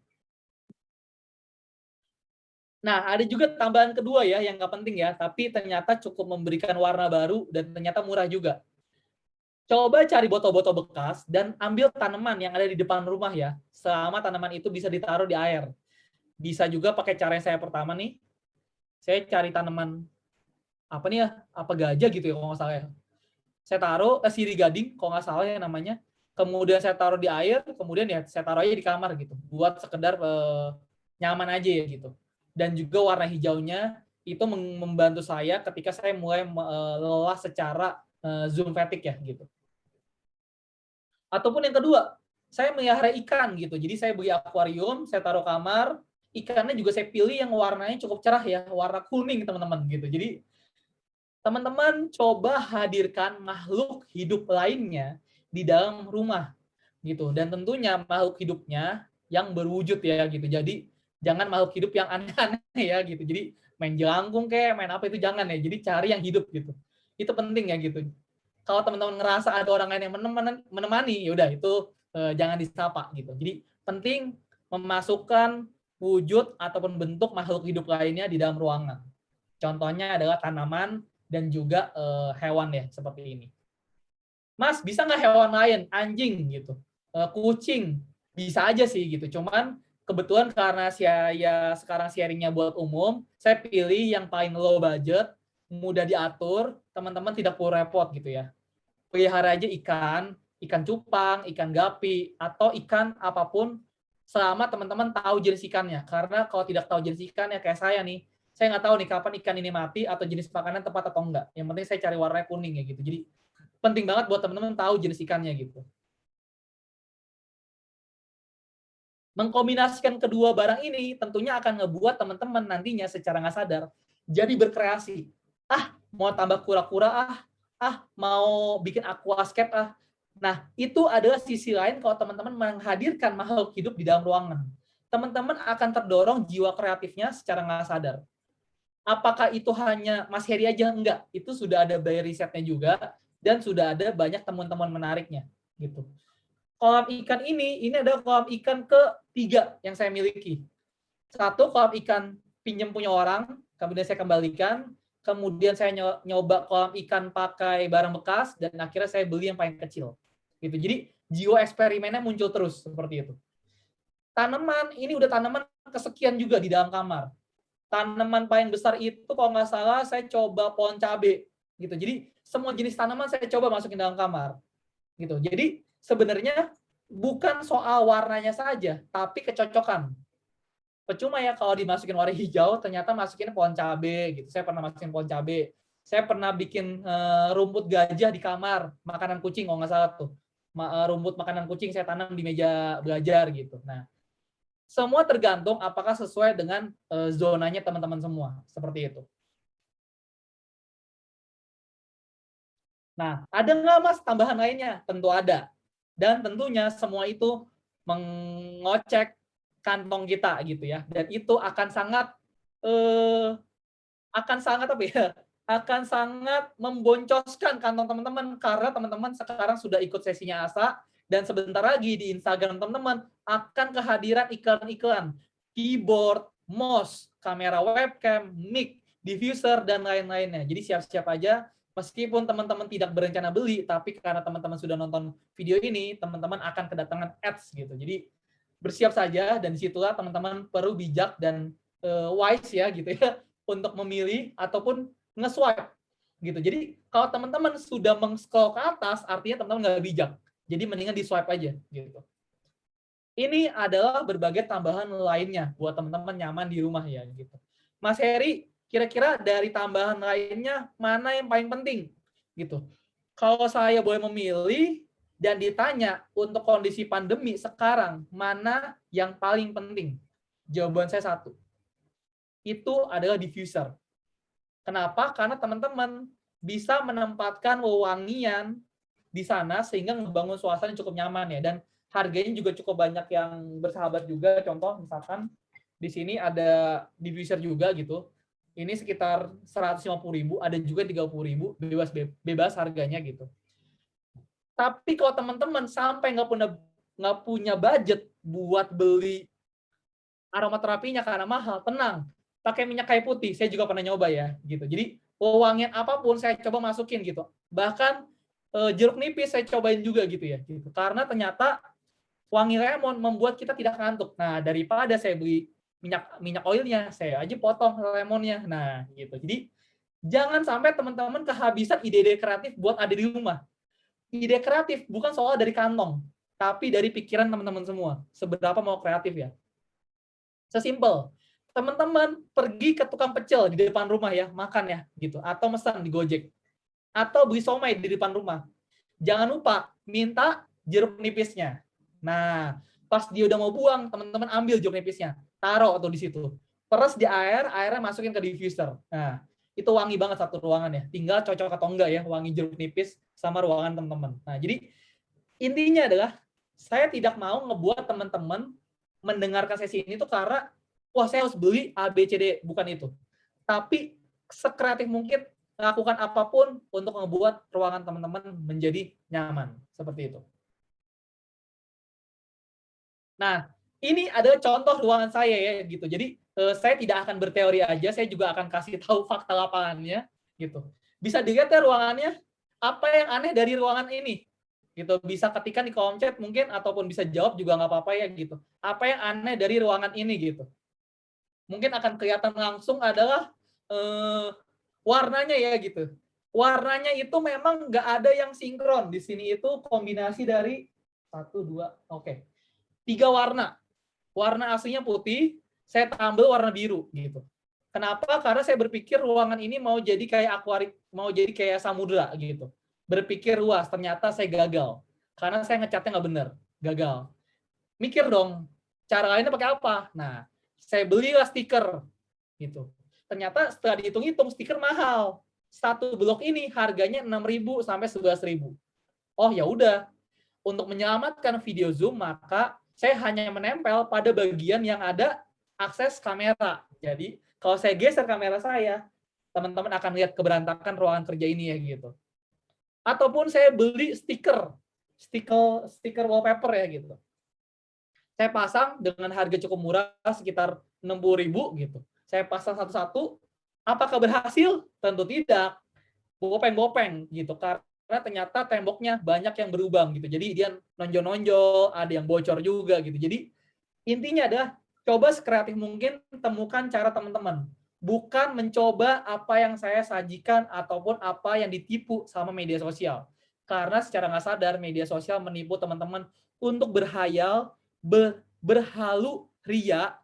Nah, ada juga tambahan kedua ya yang nggak penting ya, tapi ternyata cukup memberikan warna baru dan ternyata murah juga. Coba cari botol-botol bekas dan ambil tanaman yang ada di depan rumah ya, selama tanaman itu bisa ditaruh di air. Bisa juga pakai cara yang saya pertama nih, saya cari tanaman apa nih ya, apa gajah gitu ya kalau nggak salah ya. Saya taruh sirih gading kalau nggak salah ya namanya. Kemudian saya taruh di air, kemudian ya saya taruh aja di kamar gitu, buat sekedar nyaman aja ya gitu. Dan juga warna hijaunya itu membantu saya ketika saya mulai lelah secara zoom fatigue ya gitu. Ataupun yang kedua, saya melihara ikan gitu. Jadi saya beli akuarium, saya taruh kamar, ikannya juga saya pilih yang warnanya cukup cerah ya, warna kuning teman-teman gitu. Jadi teman-teman coba hadirkan makhluk hidup lainnya di dalam rumah gitu. Dan tentunya makhluk hidupnya yang berwujud ya gitu. Jadi jangan makhluk hidup yang aneh-aneh ya gitu. Jadi main jelangkung kayak main apa itu jangan ya. Jadi cari yang hidup gitu. Itu penting ya gitu. Kalau teman-teman ngerasa ada orang lain yang menemani, yaudah itu jangan disapa gitu. Jadi penting memasukkan wujud ataupun bentuk makhluk hidup lainnya di dalam ruangan. Contohnya adalah tanaman dan juga hewan ya seperti ini. Mas, bisa nggak hewan lain? Anjing gitu, kucing, bisa aja sih gitu. Cuman kebetulan karena saya sekarang sharingnya buat umum, saya pilih yang paling low budget, mudah diatur, teman-teman tidak perlu repot gitu ya. Pelihara aja ikan, ikan cupang, ikan gapi, atau ikan apapun selama teman-teman tahu jenis ikannya. Karena kalau tidak tahu jenis ikannya kayak saya nih, saya nggak tahu nih kapan ikan ini mati atau jenis makanan tepat atau enggak. Yang penting saya cari warnanya kuning ya gitu. Jadi penting banget buat teman-teman tahu jenis ikannya gitu. Mengkombinasikan kedua barang ini tentunya akan ngebuat teman-teman nantinya secara nggak sadar jadi berkreasi. Mau tambah kura-kura mau bikin aquascape Nah, itu adalah sisi lain kalau teman-teman menghadirkan makhluk hidup di dalam ruangan. teman-teman akan terdorong jiwa kreatifnya secara nggak sadar. Apakah itu hanya Mas Heri aja? Enggak. Itu sudah ada by risetnya juga, dan sudah ada banyak teman-teman menariknya. Gitu. Kolam ikan ini adalah kolam ikan ketiga yang saya miliki. Satu, kolam ikan pinjam punya orang, kemudian saya kembalikan. Kemudian saya nyoba kolam ikan pakai barang bekas, dan akhirnya saya beli yang paling kecil. Gitu. Jadi jiwa eksperimennya muncul terus seperti itu. Tanaman, ini udah tanaman kesekian juga di dalam kamar. Tanaman paling besar itu kalau nggak salah saya coba pohon cabe gitu. Jadi semua jenis tanaman saya coba masukin dalam kamar gitu. Jadi sebenarnya bukan soal warnanya saja, tapi kecocokan. Percuma ya kalau dimasukin warna hijau, ternyata masukin pohon cabe gitu. Saya pernah masukin pohon cabe. Saya pernah bikin rumput gajah di kamar, makanan kucing kalau nggak salah tuh. Rumput makanan kucing saya tanam di meja belajar gitu. Nah, semua tergantung apakah sesuai dengan zonanya teman-teman semua. Seperti itu. Nah, ada nggak Mas tambahan lainnya? Tentu ada. Dan tentunya semua itu mengocek kantong kita gitu ya. Dan itu akan sangat apa ya? Akan sangat memboncoskan kantong teman-teman karena teman-teman sekarang sudah ikut sesinya ASA, dan sebentar lagi di Instagram teman-teman akan kehadiran iklan-iklan keyboard, mouse, kamera webcam, mic, diffuser, dan lain-lainnya. Jadi siap-siap aja, meskipun teman-teman tidak berencana beli, tapi karena teman-teman sudah nonton video ini, teman-teman akan kedatangan ads gitu. Jadi bersiap saja, dan disitulah teman-teman perlu bijak dan wise ya gitu ya untuk memilih ataupun nge-swipe gitu. Jadi kalau teman-teman sudah meng-scroll ke atas, artinya teman-teman nggak bijak. Jadi mendingan di-swipe aja gitu. Ini adalah berbagai tambahan lainnya buat teman-teman nyaman di rumah ya gitu. Mas Heri, kira-kira dari tambahan lainnya mana yang paling penting gitu? Kalau saya boleh memilih dan ditanya untuk kondisi pandemi sekarang, mana yang paling penting? Jawaban saya satu. Itu adalah diffuser. Kenapa? Karena teman-teman bisa menempatkan wewangian di sana sehingga membangun suasana yang cukup nyaman ya, dan harganya juga cukup banyak yang bersahabat juga. Contoh misalkan di sini ada diffuser juga gitu. Ini sekitar 150.000, ada juga 30.000, bebas harganya gitu. Tapi kalau teman-teman sampai nggak punya budget buat beli aromaterapinya karena mahal, tenang, pakai minyak kayu putih. Saya juga pernah nyoba ya, gitu. Jadi wewangian apapun saya coba masukin gitu. Bahkan jeruk nipis saya cobain juga gitu ya, gitu. Karena ternyata wangi lemon membuat kita tidak ngantuk. Nah, daripada saya beli minyak oilnya, saya aja potong lemonnya. Nah, gitu. Jadi jangan sampai teman-teman kehabisan ide-ide kreatif buat ada di rumah. Ide kreatif bukan soal dari kantong, tapi dari pikiran teman-teman semua. Seberapa mau kreatif ya. Sesimpel, teman-teman pergi ke tukang pecel di depan rumah ya, makan ya, gitu. Atau pesan di Gojek. Atau beli somai di depan rumah. Jangan lupa, minta jeruk nipisnya. Nah, pas dia udah mau buang, teman-teman ambil jeruk nipisnya. Taruh atau di situ. Peres di air, airnya masukin ke diffuser. Nah, itu wangi banget satu ruangan ya. Tinggal cocok atau enggak ya, wangi jeruk nipis sama ruangan teman-teman. Nah, jadi intinya adalah, saya tidak mau ngebuat teman-teman mendengarkan sesi ini tuh karena wah saya harus beli A B C D, bukan itu. Tapi sekreatif mungkin lakukan apapun untuk membuat ruangan teman-teman menjadi nyaman, seperti itu. Nah, ini adalah contoh ruangan saya ya gitu. Jadi saya tidak akan berteori aja, saya juga akan kasih tahu fakta lapangannya gitu. Bisa dilihat ya ruangannya, apa yang aneh dari ruangan ini? Gitu, bisa ketikkan di kolom chat mungkin, ataupun bisa jawab juga nggak apa-apa ya gitu. Apa yang aneh dari ruangan ini gitu? Mungkin akan kelihatan langsung adalah warnanya ya gitu. Warnanya itu memang nggak ada yang sinkron. Di sini itu kombinasi dari 3 warna. Warna aslinya putih, saya tambah warna biru gitu. Kenapa? Karena saya berpikir ruangan ini mau jadi kayak akuarium, mau jadi kayak samudra gitu. Berpikir luas, ternyata saya gagal. Karena saya ngecatnya nggak benar, gagal. Mikir dong, cara lainnya pakai apa? Nah, saya belilah stiker gitu. Ternyata setelah dihitung-hitung stiker mahal. Satu blok ini harganya 6.000 sampai 11.000. Oh ya udah, untuk menyelamatkan video Zoom maka saya hanya menempel pada bagian yang ada akses kamera. Jadi, kalau saya geser kamera saya, teman-teman akan lihat keberantakan ruangan kerja ini ya gitu. Ataupun saya beli stiker wallpaper ya gitu. Saya pasang dengan harga cukup murah sekitar 60.000 gitu. Saya pasang satu-satu, apakah berhasil? Tentu tidak. Bopeng-bopeng gitu. Karena ternyata temboknya banyak yang berlubang gitu. Jadi dia nonjol-nonjol, ada yang bocor juga gitu. Jadi intinya adalah coba sekreatif mungkin temukan cara teman-teman. Bukan mencoba apa yang saya sajikan ataupun apa yang ditipu sama media sosial. Karena secara nggak sadar media sosial menipu teman-teman untuk berhayal, berhalu ria,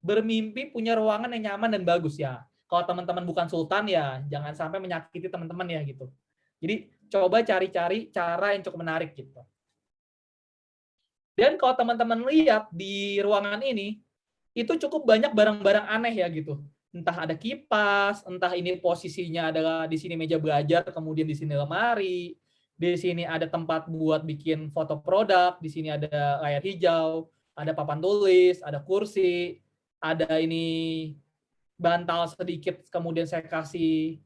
bermimpi punya ruangan yang nyaman dan bagus ya. Kalau teman-teman bukan sultan ya jangan sampai menyakiti teman-teman ya gitu. Jadi coba cari-cari cara yang cukup menarik gitu. Dan kalau teman-teman lihat di ruangan ini, itu cukup banyak barang-barang aneh ya gitu. Entah ada kipas, entah ini posisinya adalah di sini meja belajar, kemudian di sini lemari, di sini ada tempat buat bikin foto produk, di sini ada layar hijau, ada papan tulis, ada kursi, ada ini bantal sedikit, kemudian saya kasih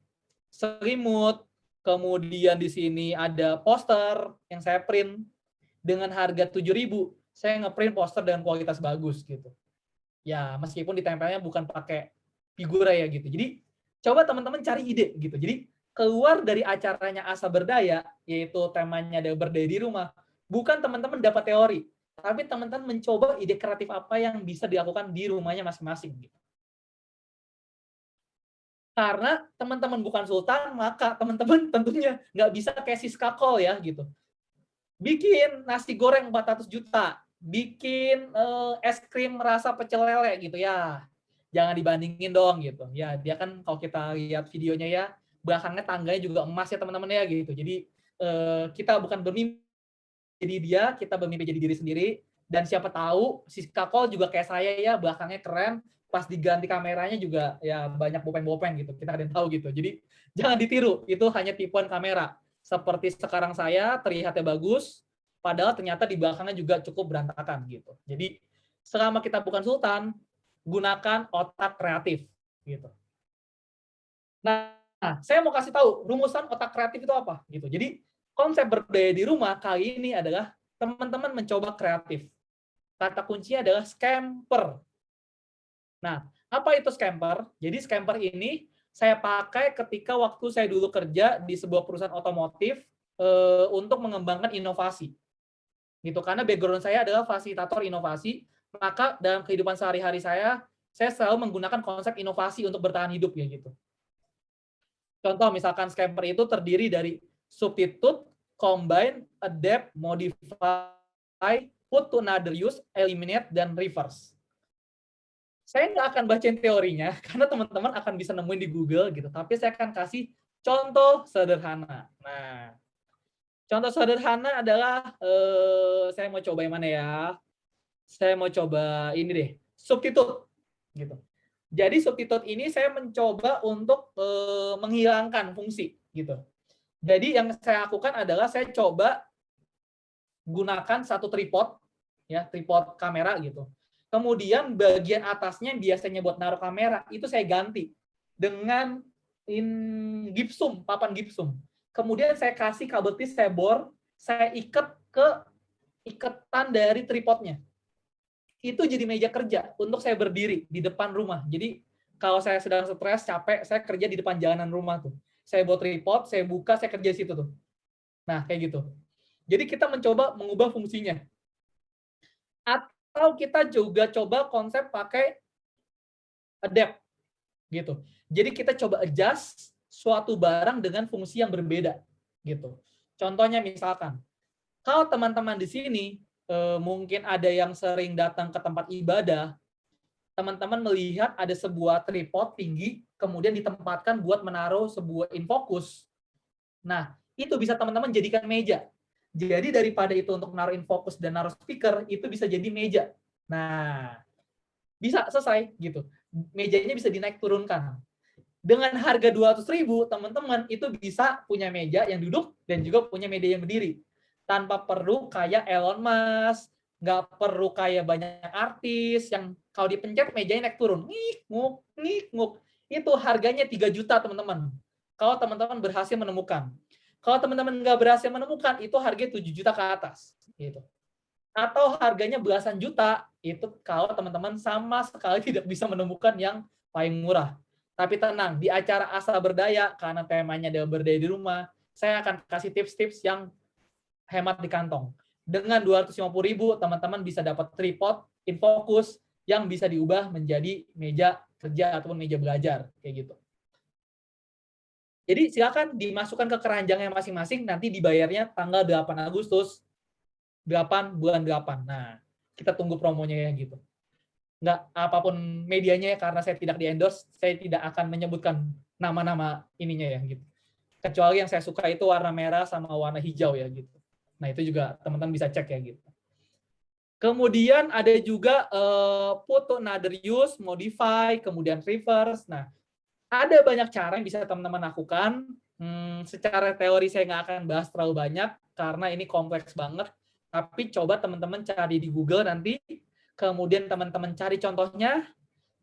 selimut, kemudian di sini ada poster yang saya print dengan harga 7.000, saya ngeprint poster dengan kualitas bagus gitu. Ya, meskipun ditempelnya bukan pakai figura ya gitu. Jadi, coba teman-teman cari ide gitu. Jadi, keluar dari acaranya Asa Berdaya, yaitu temanya ada berdaya di rumah, bukan teman-teman dapat teori, tapi teman-teman mencoba ide kreatif apa yang bisa dilakukan di rumahnya masing-masing gitu. Karena teman-teman bukan sultan, maka teman-teman tentunya nggak bisa kayak Siska Kol ya gitu. Bikin nasi goreng 400 juta, bikin es krim rasa pecel lele gitu ya. Jangan dibandingin dong gitu. Ya, dia kan kalau kita lihat videonya ya, belakangnya tangganya juga emas ya teman-teman ya gitu. Jadi kita bukan bermimpi jadi dia, kita bermimpi jadi diri sendiri. Dan siapa tahu si Kakol juga kayak saya ya, belakangnya keren, pas diganti kameranya juga ya banyak bopeng-bopeng gitu. Kita ada yang tahu gitu. Jadi jangan ditiru, itu hanya tipuan kamera. Seperti sekarang saya terlihatnya bagus, padahal ternyata di belakangnya juga cukup berantakan gitu. Jadi selama kita bukan sultan, gunakan otak kreatif gitu. Nah, saya mau kasih tahu rumusan otak kreatif itu apa gitu. Jadi konsep berdaya di rumah kali ini adalah teman-teman mencoba kreatif. Kata kuncinya adalah scamper. Nah, apa itu scamper? Jadi scamper ini saya pakai ketika waktu saya dulu kerja di sebuah perusahaan otomotif untuk mengembangkan inovasi. Gitu, karena background saya adalah fasilitator inovasi, maka dalam kehidupan sehari-hari saya selalu menggunakan konsep inovasi untuk bertahan hidup ya gitu. Contoh misalkan scamper itu terdiri dari substitute, combine, adapt, modify, put to another use, eliminate, dan reverse. Saya nggak akan bacain teorinya karena teman-teman akan bisa nemuin di Google gitu. Tapi saya akan kasih contoh sederhana. Nah, contoh sederhana adalah saya mau coba yang mana ya? Saya mau coba ini deh, substitute gitu. Jadi substitute ini saya mencoba untuk menghilangkan fungsi gitu. Jadi yang saya lakukan adalah saya coba gunakan satu tripod, ya tripod kamera gitu. Kemudian bagian atasnya yang biasanya buat naruh kamera itu saya ganti dengan gipsum, papan gipsum. Kemudian saya kasih kabel tis, saya bor, saya ikat ke iketan dari tripodnya. Itu jadi meja kerja untuk saya berdiri di depan rumah. Jadi kalau saya sedang stres, capek, saya kerja di depan jalanan rumah tuh. Saya buat tripod, saya buka, saya kerja di situ tuh. Nah, kayak gitu. Jadi kita mencoba mengubah fungsinya. Atau kita juga coba konsep pakai adapt gitu. Jadi kita coba adjust suatu barang dengan fungsi yang berbeda gitu. Contohnya misalkan, kalau teman-teman di sini mungkin ada yang sering datang ke tempat ibadah, teman-teman melihat ada sebuah tripod tinggi, kemudian ditempatkan buat menaruh sebuah infocus. Nah, itu bisa teman-teman jadikan meja. Jadi daripada itu untuk naruh infocus dan naruh speaker, itu bisa jadi meja. Nah, bisa selesai gitu. Mejanya bisa dinaik turunkan. Dengan harga 200.000, teman-teman itu bisa punya meja yang duduk dan juga punya meja yang berdiri. Tanpa perlu kayak Elon Musk, nggak perlu kayak banyak artis yang kalau dipencet mejanya naik turun, ngik nguk. Itu harganya 3 juta teman-teman. Kalau teman-teman berhasil menemukan. Kalau teman-teman nggak berhasil menemukan, itu harganya 7 juta ke atas. Gitu. Atau harganya belasan juta, itu kalau teman-teman sama sekali tidak bisa menemukan yang paling murah. Tapi tenang, di acara Asa Berdaya, karena temanya adalah berdaya di rumah, saya akan kasih tips-tips yang hemat di kantong. Dengan 250.000, teman-teman bisa dapat tripod, infocus, yang bisa diubah menjadi meja kerja ataupun meja belajar. Kayak gitu. Jadi silakan dimasukkan ke keranjangnya masing-masing, nanti dibayarnya tanggal 8 Agustus, 8 bulan 8. Nah, kita tunggu promonya ya gitu. Nggak apapun medianya ya, karena saya tidak di-endorse, saya tidak akan menyebutkan nama-nama ininya ya gitu. Kecuali yang saya suka itu warna merah sama warna hijau ya gitu. Nah, itu juga teman-teman bisa cek ya gitu. Kemudian ada juga put to another use, modify, kemudian reverse. Nah, ada banyak cara yang bisa teman-teman lakukan. Secara teori saya nggak akan bahas terlalu banyak karena ini kompleks banget. Tapi coba teman-teman cari di Google nanti, kemudian teman-teman cari contohnya,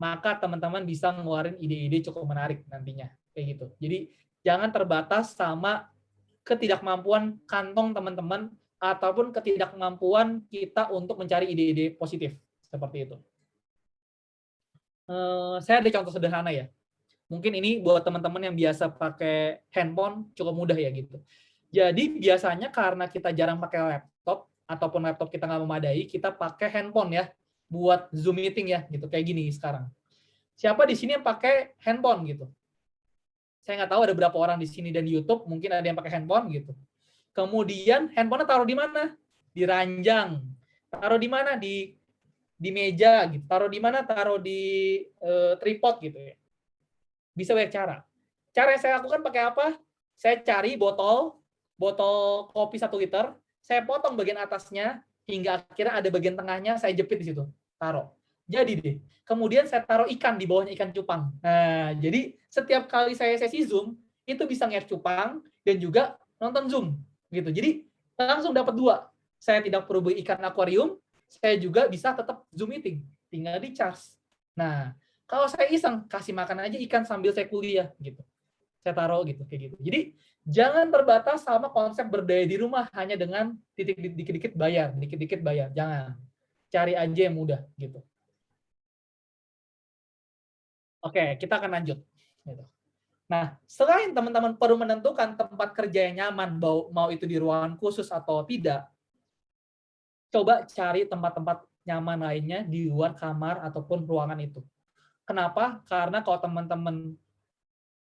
maka teman-teman bisa ngeluarin ide-ide cukup menarik nantinya. Kayak gitu. Jadi jangan terbatas sama ketidakmampuan kantong teman-teman ataupun ketidakmampuan kita untuk mencari ide-ide positif. Seperti itu. Saya ada contoh sederhana ya. Mungkin ini buat teman-teman yang biasa pakai handphone cukup mudah ya gitu. Jadi biasanya karena kita jarang pakai laptop ataupun laptop kita nggak memadai, kita pakai handphone ya buat Zoom meeting ya gitu kayak gini sekarang. Siapa di sini yang pakai handphone gitu? Saya nggak tahu ada berapa orang di sini dan di YouTube, mungkin ada yang pakai handphone gitu. Kemudian handphonenya taruh di mana? Di ranjang. Taruh di mana? Di meja gitu. Taruh di mana? Taruh di tripod gitu ya. Bisa banyak cara. Cara yang saya lakukan pakai apa? Saya cari botol kopi 1 liter, saya potong bagian atasnya hingga akhirnya ada bagian tengahnya, saya jepit di situ, taruh. Jadi deh. Kemudian saya taruh ikan di bawahnya, ikan cupang. Nah, jadi setiap kali saya sesi Zoom, itu bisa ngeliat cupang dan juga nonton Zoom gitu. Jadi langsung dapat 2. Saya tidak perlu beli ikan akuarium, saya juga bisa tetap Zoom meeting, tinggal di charge. Nah, kalau saya iseng, kasih makan aja ikan sambil saya kuliah gitu. Saya taruh gitu kayak gitu. Jadi jangan terbatas sama konsep berdaya di rumah hanya dengan dikit-dikit bayar, dikit-dikit bayar. Jangan. Cari aja yang mudah gitu. Oke, kita akan lanjut. Gitu. Nah, selain teman-teman perlu menentukan tempat kerja yang nyaman, mau itu di ruangan khusus atau tidak, coba cari tempat-tempat nyaman lainnya di luar kamar ataupun ruangan itu. Kenapa? Karena kalau teman-teman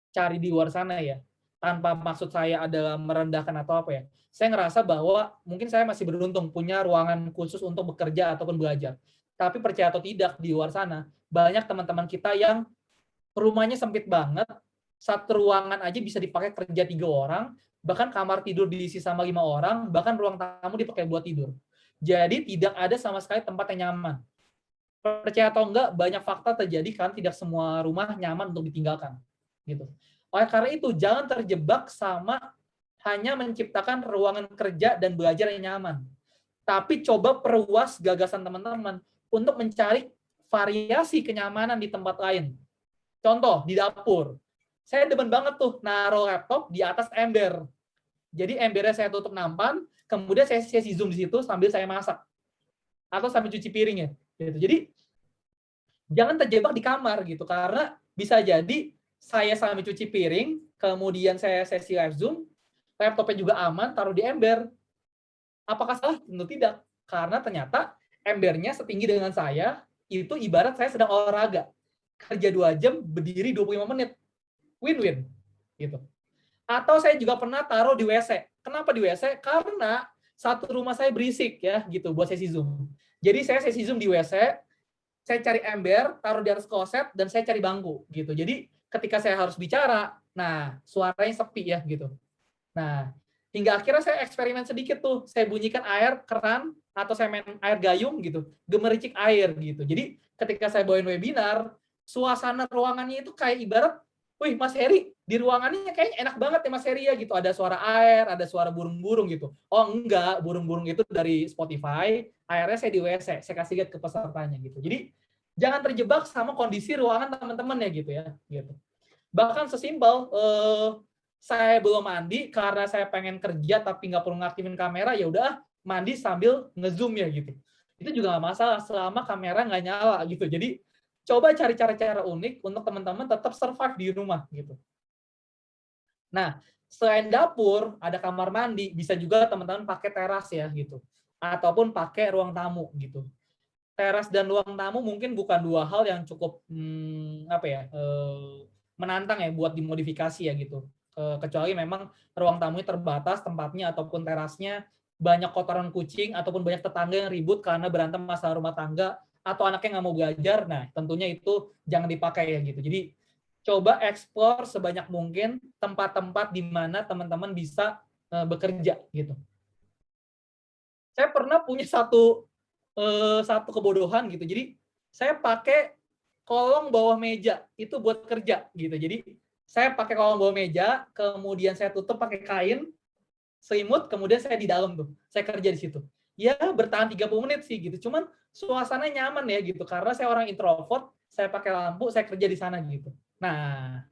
cari di luar sana ya, tanpa maksud saya adalah merendahkan atau apa ya, saya ngerasa bahwa mungkin saya masih beruntung punya ruangan khusus untuk bekerja ataupun belajar. Tapi percaya atau tidak, di luar sana banyak teman-teman kita yang rumahnya sempit banget, satu ruangan aja bisa dipakai kerja 3 orang, bahkan kamar tidur diisi sama 5 orang, bahkan ruang tamu dipakai buat tidur. Jadi tidak ada sama sekali tempat yang nyaman. Percaya atau enggak, banyak fakta terjadi kan tidak semua rumah nyaman untuk ditinggalkan. Gitu. Oleh karena itu, jangan terjebak sama hanya menciptakan ruangan kerja dan belajar yang nyaman. Tapi coba perluas gagasan teman-teman untuk mencari variasi kenyamanan di tempat lain. Contoh, di dapur. Saya demen banget tuh naruh laptop di atas ember. Jadi embernya saya tutup nampan, kemudian saya sesi Zoom di situ sambil saya masak. Atau sambil cuci piring ya. Gitu. Jadi jangan terjebak di kamar gitu, karena bisa jadi saya sambil cuci piring, kemudian saya sesi live Zoom, laptopnya juga aman, taruh di ember. Apakah salah? Tentu tidak. Karena ternyata embernya setinggi dengan saya, itu ibarat saya sedang olahraga. Kerja 2 jam, berdiri 25 menit. Win-win. Gitu. Atau saya juga pernah taruh di WC. Kenapa di WC? Karena satu rumah saya berisik ya, gitu, buat sesi Zoom. Jadi saya sesi Zoom di WC, saya cari ember, taruh di atas kloset, dan saya cari bangku gitu. Jadi ketika saya harus bicara, nah suaranya sepi ya gitu. Nah, hingga akhirnya saya eksperimen sedikit tuh, saya bunyikan air keran atau saya main air gayung gitu, gemericik air gitu. Jadi ketika saya bawain webinar, suasana ruangannya itu kayak ibarat wih Mas Heri, di ruangannya kayaknya enak banget ya Mas Heri ya gitu. Ada suara air, ada suara burung-burung gitu. Oh enggak, burung-burung itu dari Spotify, airnya saya di WC, saya kasih lihat ke pesertanya gitu. Jadi jangan terjebak sama kondisi ruangan teman-teman ya gitu ya. Gitu. Bahkan sesimpel saya belum mandi karena saya pengen kerja tapi nggak perlu ngaktifin kamera, ya udah mandi sambil ngezoom ya gitu. Itu juga nggak masalah selama kamera nggak nyala gitu. Jadi coba cari cara-cara unik untuk teman-teman tetap survive di rumah gitu. Nah, selain dapur, ada kamar mandi, bisa juga teman-teman pakai teras ya gitu. Ataupun pakai ruang tamu gitu. Teras dan ruang tamu mungkin bukan dua hal yang cukup menantang ya buat dimodifikasi ya gitu. Kecuali memang ruang tamunya terbatas tempatnya ataupun terasnya banyak kotoran kucing ataupun banyak tetangga yang ribut karena berantem masalah rumah tangga atau anaknya nggak mau belajar. Nah, tentunya itu jangan dipakai ya gitu. Jadi coba eksplor sebanyak mungkin tempat-tempat di mana teman-teman bisa bekerja gitu. Saya pernah punya satu kebodohan gitu. Jadi saya pakai kolong bawah meja itu buat kerja gitu. Jadi saya pakai kolong bawah meja, kemudian saya tutup pakai kain, selimut, kemudian saya di dalam tuh. Saya kerja di situ. Ya bertahan 30 menit sih gitu. Cuman suasananya nyaman ya gitu. Karena saya orang introvert, saya pakai lampu, saya kerja di sana gitu. Nah,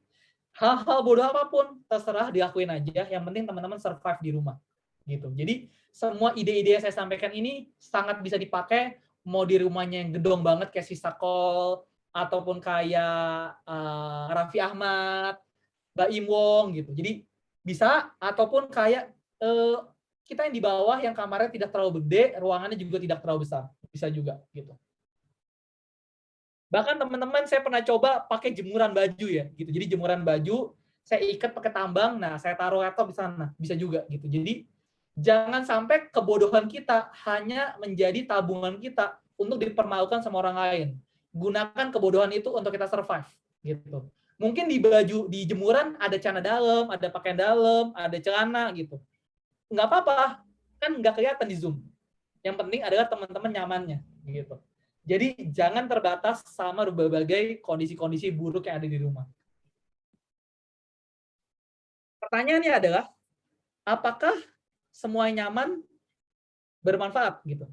hal-hal bodoh apapun terserah dilakuin aja. Yang penting teman-teman survive di rumah gitu. Jadi semua ide-ide yang saya sampaikan ini sangat bisa dipakai mau di rumahnya yang gedong banget kayak Sista Kol ataupun kayak Raffi Ahmad, Mbak Im Wong gitu. Jadi bisa ataupun kayak kita yang di bawah yang kamarnya tidak terlalu gede, ruangannya juga tidak terlalu besar. Bisa juga gitu. Bahkan teman-teman saya pernah coba pakai jemuran baju ya gitu. Jadi jemuran baju saya ikat pakai tambang, nah saya taruh laptop di sana, bisa juga gitu. Jadi jangan sampai kebodohan kita hanya menjadi tabungan kita untuk dipermalukan sama orang lain. Gunakan kebodohan itu untuk kita survive gitu. Mungkin di baju di jemuran ada celana dalam, ada pakaian dalam, ada celana gitu. Nggak apa-apa, kan nggak kelihatan di Zoom. Yang penting adalah teman-teman nyamannya gitu. Jadi jangan terbatas sama berbagai kondisi-kondisi buruk yang ada di rumah. Pertanyaannya adalah, apakah semua nyaman bermanfaat gitu?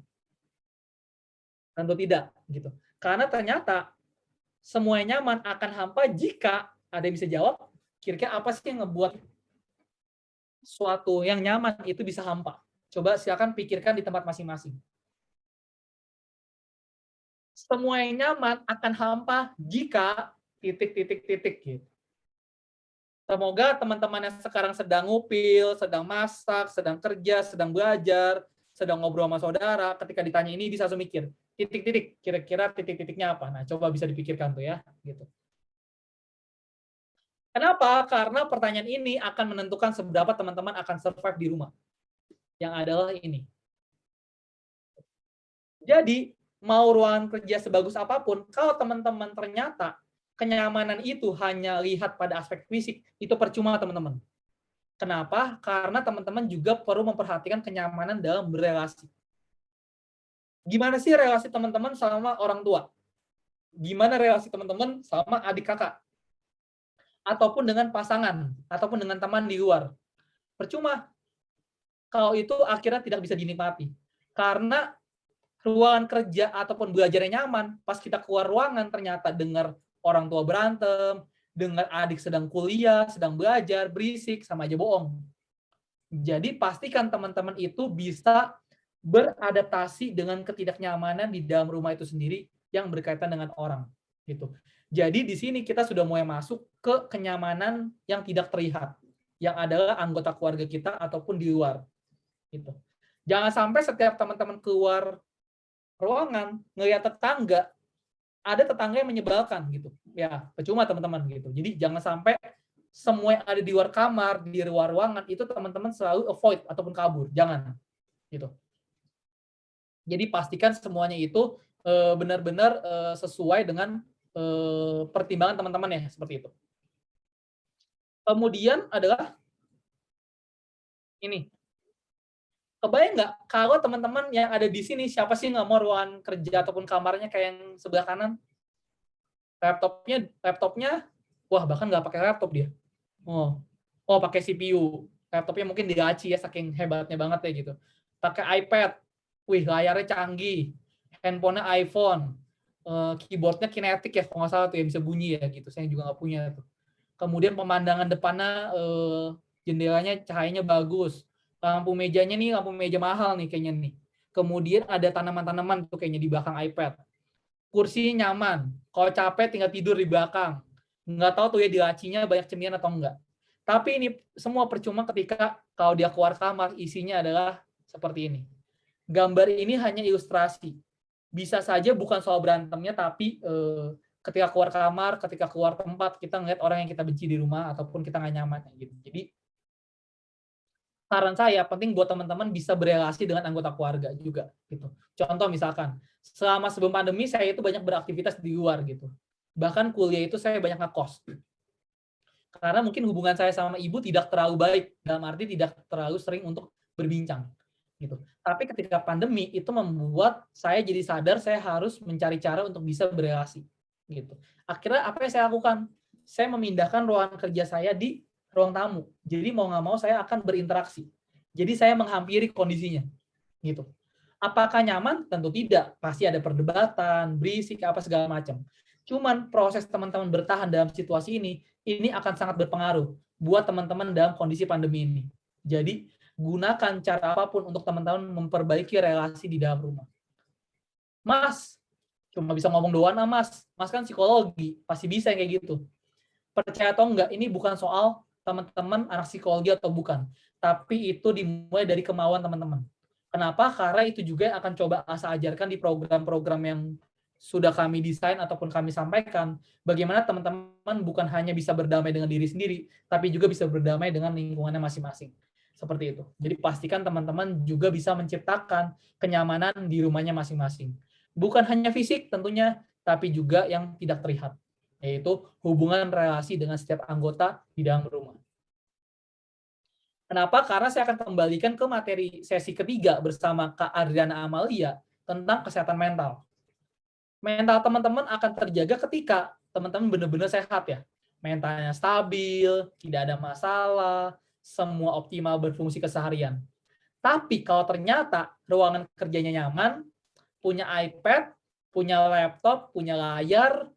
Tentu tidak gitu. Karena ternyata semua nyaman akan hampa jika ada yang bisa jawab, kira-kira apa sih yang ngebuat suatu yang nyaman itu bisa hampa? Coba silakan pikirkan di tempat masing-masing. Semua yang nyaman akan hampa jika titik-titik-titik gitu. Semoga teman-teman yang sekarang sedang ngupil, sedang masak, sedang kerja, sedang belajar, sedang ngobrol sama saudara, ketika ditanya ini bisa langsung mikir, titik-titik, kira-kira titik-titiknya apa? Nah, coba bisa dipikirkan tuh ya, gitu. Kenapa? Karena pertanyaan ini akan menentukan seberapa teman-teman akan survive di rumah. Yang adalah ini. Jadi, mau ruangan kerja sebagus apapun, kalau teman-teman ternyata kenyamanan itu hanya lihat pada aspek fisik, itu percuma teman-teman. Kenapa? Karena teman-teman juga perlu memperhatikan kenyamanan dalam berrelasi. Gimana sih relasi teman-teman sama orang tua? Gimana relasi teman-teman sama adik kakak? Ataupun dengan pasangan, ataupun dengan teman di luar. Percuma kalau itu akhirnya tidak bisa dinikmati. Karena ruangan kerja ataupun belajarnya nyaman, pas kita keluar ruangan ternyata dengar orang tua berantem, dengar adik sedang kuliah, sedang belajar, berisik, sama aja bohong. Jadi pastikan teman-teman itu bisa beradaptasi dengan ketidaknyamanan di dalam rumah itu sendiri yang berkaitan dengan orang gitu. Jadi di sini kita sudah mulai masuk ke kenyamanan yang tidak terlihat, yang adalah anggota keluarga kita ataupun di luar gitu. Jangan sampai setiap teman-teman keluar ruangan ngelihat tetangga, ada tetangga yang menyebalkan gitu. Ya, percuma teman-teman gitu. Jadi jangan sampai semua yang ada di luar kamar, di luar ruangan itu teman-teman selalu avoid ataupun kabur. Jangan gitu. Jadi pastikan semuanya itu benar-benar sesuai dengan pertimbangan teman-teman ya, seperti itu. Kemudian adalah ini. Kebayang nggak kalau teman-teman yang ada di sini, siapa sih nggak mau ruangan kerja ataupun kamarnya kayak yang sebelah kanan? Laptopnya Wah, bahkan nggak pakai laptop dia. Oh, pakai CPU. Laptopnya mungkin diaci ya, saking hebatnya banget ya gitu. Pakai iPad. Wih, layarnya canggih. Handphonenya iPhone. Keyboardnya kinetic ya, kalau nggak salah tuh ya, bisa bunyi ya gitu. Saya juga nggak punya tuh. Kemudian pemandangan depannya, jendelanya cahayanya bagus. Lampu mejanya nih, lampu meja mahal nih kayaknya nih. Kemudian ada tanaman-tanaman tuh kayaknya di belakang iPad. Kursinya nyaman. Kalau capek tinggal tidur di belakang. Nggak tahu tuh ya di lacinya banyak cemilan atau enggak. Tapi ini semua percuma ketika kalau dia keluar kamar isinya adalah seperti ini. Gambar ini hanya ilustrasi. Bisa saja bukan soal berantemnya, tapi ketika keluar kamar, ketika keluar tempat, kita ngeliat orang yang kita benci di rumah ataupun kita nggak nyaman gitu. Jadi saran saya penting buat teman-teman bisa berelasi dengan anggota keluarga juga gitu. Contoh misalkan, selama sebelum pandemi saya itu banyak beraktivitas di luar gitu. Bahkan kuliah itu saya banyak ngekos. Karena mungkin hubungan saya sama ibu tidak terlalu baik, dalam arti tidak terlalu sering untuk berbincang gitu. Tapi ketika pandemi itu membuat saya jadi sadar saya harus mencari cara untuk bisa berelasi gitu. Akhirnya apa yang saya lakukan? Saya memindahkan ruangan kerja saya di ruang tamu. Jadi mau nggak mau saya akan berinteraksi. Jadi saya menghampiri kondisinya gitu. Apakah nyaman? Tentu tidak. Pasti ada perdebatan, berisik, apa segala macam. Cuman proses teman-teman bertahan dalam situasi ini akan sangat berpengaruh buat teman-teman dalam kondisi pandemi ini. Jadi gunakan cara apapun untuk teman-teman memperbaiki relasi di dalam rumah. Mas, cuma bisa ngomong doang ah mas. Mas kan psikologi, pasti bisa yang kayak gitu. Percaya atau enggak, ini bukan soal teman-teman anak psikologi atau bukan. Tapi itu dimulai dari kemauan teman-teman. Kenapa? Karena itu juga yang akan coba asa ajarkan di program-program yang sudah kami desain ataupun kami sampaikan. Bagaimana teman-teman bukan hanya bisa berdamai dengan diri sendiri, tapi juga bisa berdamai dengan lingkungannya masing-masing. Seperti itu. Jadi pastikan teman-teman juga bisa menciptakan kenyamanan di rumahnya masing-masing. Bukan hanya fisik tentunya, tapi juga yang tidak terlihat, yaitu hubungan relasi dengan setiap anggota di dalam rumah. Kenapa? Karena saya akan kembalikan ke materi sesi ketiga bersama Kak Adriana Amalia tentang kesehatan mental. Mental teman-teman akan terjaga ketika teman-teman benar-benar sehat ya. Mentalnya stabil, tidak ada masalah, semua optimal berfungsi keseharian. Tapi kalau ternyata ruangan kerjanya nyaman, punya iPad, punya laptop, punya layar,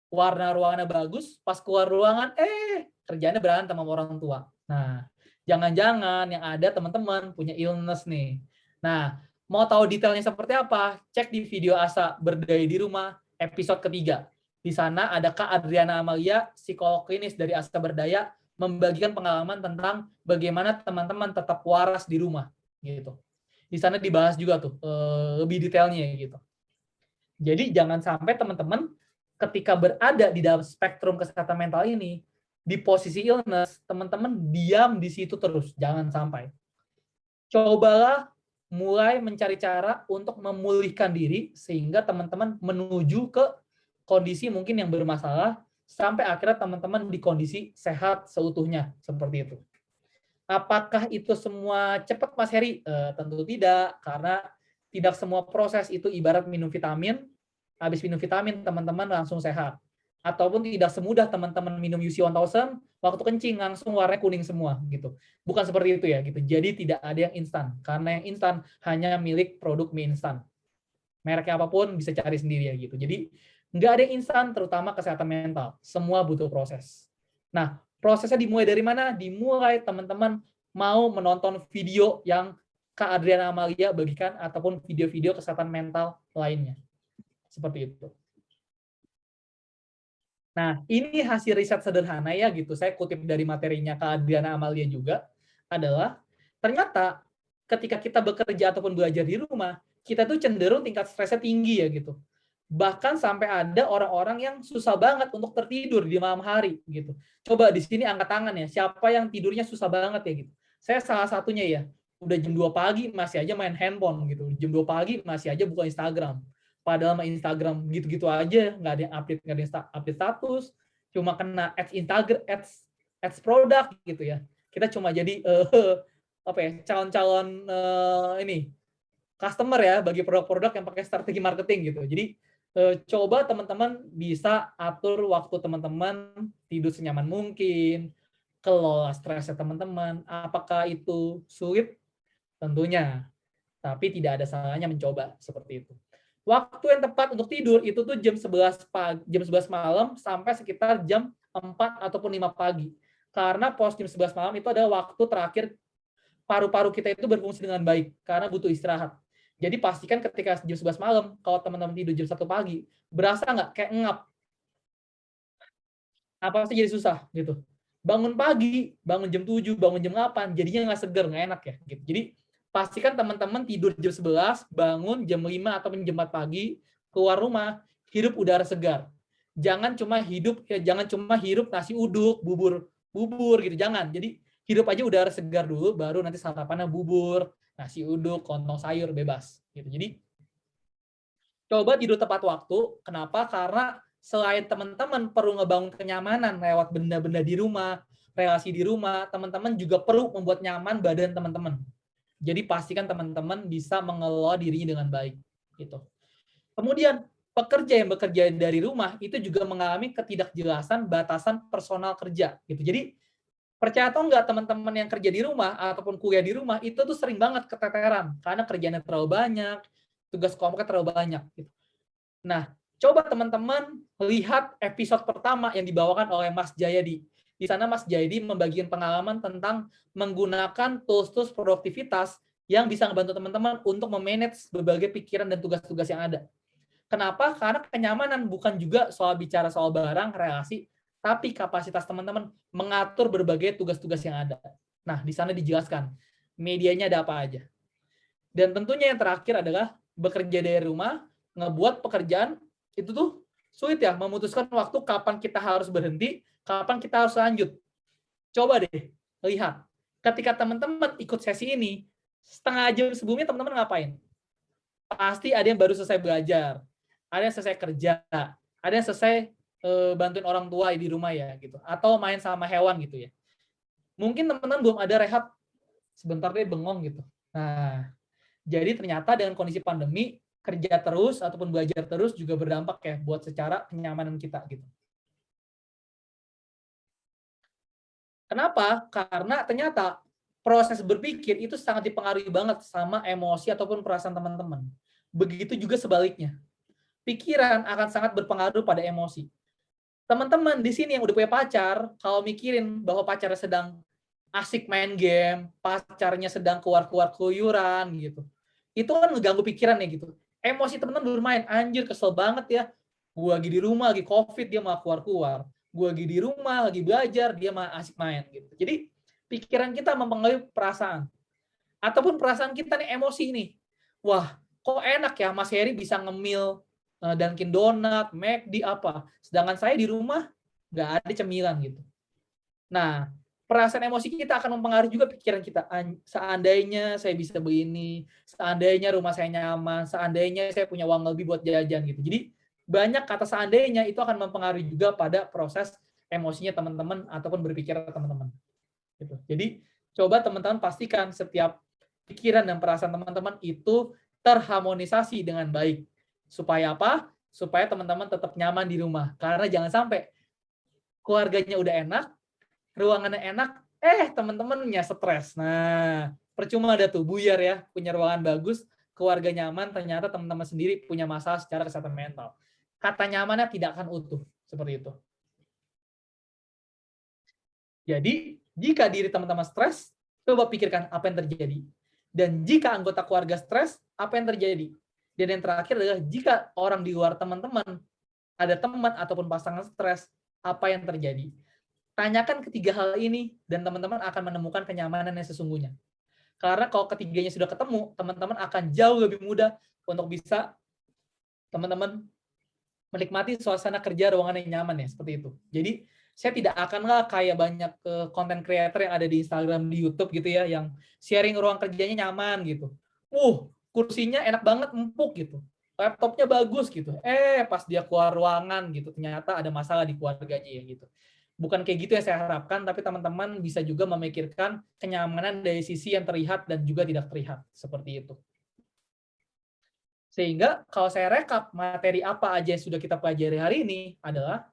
warna ruangannya bagus, pas keluar ruangan, kerjanya berantem sama orang tua. Nah, jangan-jangan yang ada teman-teman punya illness nih. Nah, mau tahu detailnya seperti apa? Cek di video Asa Berdaya di Rumah episode ketiga. Di sana ada Kak Adriana Amalia, psikolog klinis dari Asa Berdaya, membagikan pengalaman tentang bagaimana teman-teman tetap waras di rumah gitu. Di sana dibahas juga tuh lebih detailnya gitu. Jadi jangan sampai teman-teman ketika berada di dalam spektrum kesehatan mental ini, di posisi illness, teman-teman diam di situ terus, jangan sampai. Cobalah mulai mencari cara untuk memulihkan diri sehingga teman-teman menuju ke kondisi mungkin yang bermasalah sampai akhirnya teman-teman di kondisi sehat seutuhnya seperti itu. Apakah itu semua cepat Mas Heri? Tentu tidak, karena tidak semua proses itu ibarat minum vitamin, habis minum vitamin teman-teman langsung sehat. Ataupun tidak semudah teman-teman minum UC 1000, waktu kencing langsung warnanya kuning semua gitu. Bukan seperti itu ya gitu. Jadi tidak ada yang instan, karena yang instan hanya milik produk mie instan. Mereknya apapun bisa cari sendiri ya gitu. Jadi nggak ada yang instan, terutama kesehatan mental. Semua butuh proses. Nah, prosesnya dimulai dari mana? Dimulai teman-teman mau menonton video yang Kak Adriana Amalia bagikan ataupun video-video kesehatan mental lainnya. Seperti itu. Nah, ini hasil riset sederhana ya gitu. Saya kutip dari materinya Kak Adriana Amalia juga adalah ternyata ketika kita bekerja ataupun belajar di rumah, kita tuh cenderung tingkat stresnya tinggi ya gitu. Bahkan sampai ada orang-orang yang susah banget untuk tertidur di malam hari gitu. Coba di sini angkat tangan ya, siapa yang tidurnya susah banget ya gitu. Saya salah satunya ya. Udah jam 2 pagi masih aja main handphone gitu. Jam 2 pagi masih aja buka Instagram. Padahal sama Instagram gitu-gitu aja, nggak ada yang update, nggak ada yang update status, cuma kena ads Instagram, ads produk gitu ya. Kita cuma jadi apa ya, calon-calon ini customer ya bagi produk-produk yang pakai strategi marketing gitu. Jadi coba teman-teman bisa atur waktu teman-teman tidur senyaman mungkin, kelola stresnya teman-teman. Apakah itu sulit? Tentunya. Tapi tidak ada salahnya mencoba seperti itu. Waktu yang tepat untuk tidur itu tuh jam 11 malam sampai sekitar jam 4 ataupun 5 pagi. Karena pos jam 11 malam itu adalah waktu terakhir paru-paru kita itu berfungsi dengan baik karena butuh istirahat. Jadi pastikan ketika jam 11 malam, kalau teman-teman tidur jam 1 pagi, berasa nggak kayak ngap, apa sih jadi susah gitu. Bangun pagi, bangun jam 7, bangun jam 8, jadinya nggak seger, nggak enak ya. Gitu. Jadi pastikan teman-teman tidur jam 11, bangun jam 5 atau jam 4 pagi, keluar rumah, hirup udara segar. Jangan cuma hirup nasi uduk, bubur gitu, jangan. Jadi hirup aja udara segar dulu, baru nanti sarapannya bubur, nasi uduk, lontong sayur bebas gitu. Jadi coba tidur tepat waktu. Kenapa? Karena selain teman-teman perlu ngebangun kenyamanan lewat benda-benda di rumah, relasi di rumah, teman-teman juga perlu membuat nyaman badan teman-teman. Jadi pastikan teman-teman bisa mengelola dirinya dengan baik. Gitu. Kemudian pekerja yang bekerja dari rumah itu juga mengalami ketidakjelasan batasan personal kerja. Gitu. Jadi percaya atau enggak, teman-teman yang kerja di rumah ataupun kuliah di rumah itu tuh sering banget keteteran karena kerjanya terlalu banyak, tugas kelompoknya terlalu banyak. Gitu. Nah, coba teman-teman lihat episode pertama yang dibawakan oleh Mas Jayadi. Di sana Mas Jayadi membagikan pengalaman tentang menggunakan tools-tools produktivitas yang bisa membantu teman-teman untuk memanage berbagai pikiran dan tugas-tugas yang ada. Kenapa? Karena kenyamanan bukan juga soal bicara soal barang, relasi, tapi kapasitas teman-teman mengatur berbagai tugas-tugas yang ada. Nah, di sana dijelaskan medianya ada apa aja. Dan tentunya yang terakhir adalah bekerja dari rumah, ngebuat pekerjaan itu tuh sulit ya, memutuskan waktu kapan kita harus berhenti, kapan kita harus lanjut. Coba deh, lihat. Ketika teman-teman ikut sesi ini, setengah jam sebelumnya teman-teman ngapain? Pasti ada yang baru selesai belajar, ada yang selesai kerja, ada yang selesai bantuin orang tua di rumah ya gitu, atau main sama hewan gitu ya. Mungkin teman-teman belum ada rehat, sebentar deh bengong gitu. Nah, jadi ternyata dengan kondisi pandemi, kerja terus ataupun belajar terus juga berdampak ya buat secara kenyamanan kita gitu. Kenapa? Karena ternyata proses berpikir itu sangat dipengaruhi banget sama emosi ataupun perasaan teman-teman. Begitu juga sebaliknya. Pikiran akan sangat berpengaruh pada emosi. Teman-teman di sini yang udah punya pacar, kalau mikirin bahwa pacarnya sedang asik main game, pacarnya sedang keluar-keluar keluyuran gitu. Itu kan ngeganggu pikirannya gitu. Emosi teman-teman bermain, anjir kesel banget ya. Gua lagi di rumah, lagi Covid, dia malah keluar-keluar. Gua lagi di rumah, lagi belajar, dia malah asik main gitu. Jadi pikiran kita mempengaruhi perasaan. Ataupun perasaan kita nih emosi nih. Wah, kok enak ya Mas Heri bisa ngemil Dunkin Donat, McD apa. Sedangkan saya di rumah nggak ada cemilan gitu. Nah, perasaan emosi kita akan mempengaruhi juga pikiran kita. Seandainya saya bisa begini, seandainya rumah saya nyaman, seandainya saya punya uang lebih buat jajan gitu. Jadi banyak kata seandainya itu akan mempengaruhi juga pada proses emosinya teman-teman ataupun berpikir teman-teman. Gitu. Jadi coba teman-teman pastikan setiap pikiran dan perasaan teman-teman itu terharmonisasi dengan baik. Supaya apa? Supaya teman-teman tetap nyaman di rumah. Karena jangan sampai keluarganya udah enak, ruangannya enak, teman-temannya stres. Nah, percuma ada tuh buyar ya, punya ruangan bagus, keluarga nyaman, ternyata teman-teman sendiri punya masalah secara kesehatan mental. Kata nyamannya tidak akan utuh, seperti itu. Jadi, jika diri teman-teman stres, coba pikirkan apa yang terjadi. Dan jika anggota keluarga stres, apa yang terjadi? Dan yang terakhir adalah jika orang di luar teman-teman, ada teman ataupun pasangan stres, apa yang terjadi? Tanyakan ketiga hal ini dan teman-teman akan menemukan kenyamanan yang sesungguhnya. Karena kalau ketiganya sudah ketemu, teman-teman akan jauh lebih mudah untuk bisa teman-teman menikmati suasana kerja ruangan yang nyaman ya, seperti itu. Jadi saya tidak akanlah kayak banyak konten creator yang ada di Instagram, di YouTube gitu ya, yang sharing ruang kerjanya nyaman gitu. Kursinya enak banget, empuk gitu. Laptopnya bagus gitu. Pas dia keluar ruangan gitu, ternyata ada masalah di keluarganya ya gitu. Bukan kayak gitu yang saya harapkan, tapi teman-teman bisa juga memikirkan kenyamanan dari sisi yang terlihat dan juga tidak terlihat. Seperti itu. Sehingga kalau saya rekap materi apa aja yang sudah kita pelajari hari ini adalah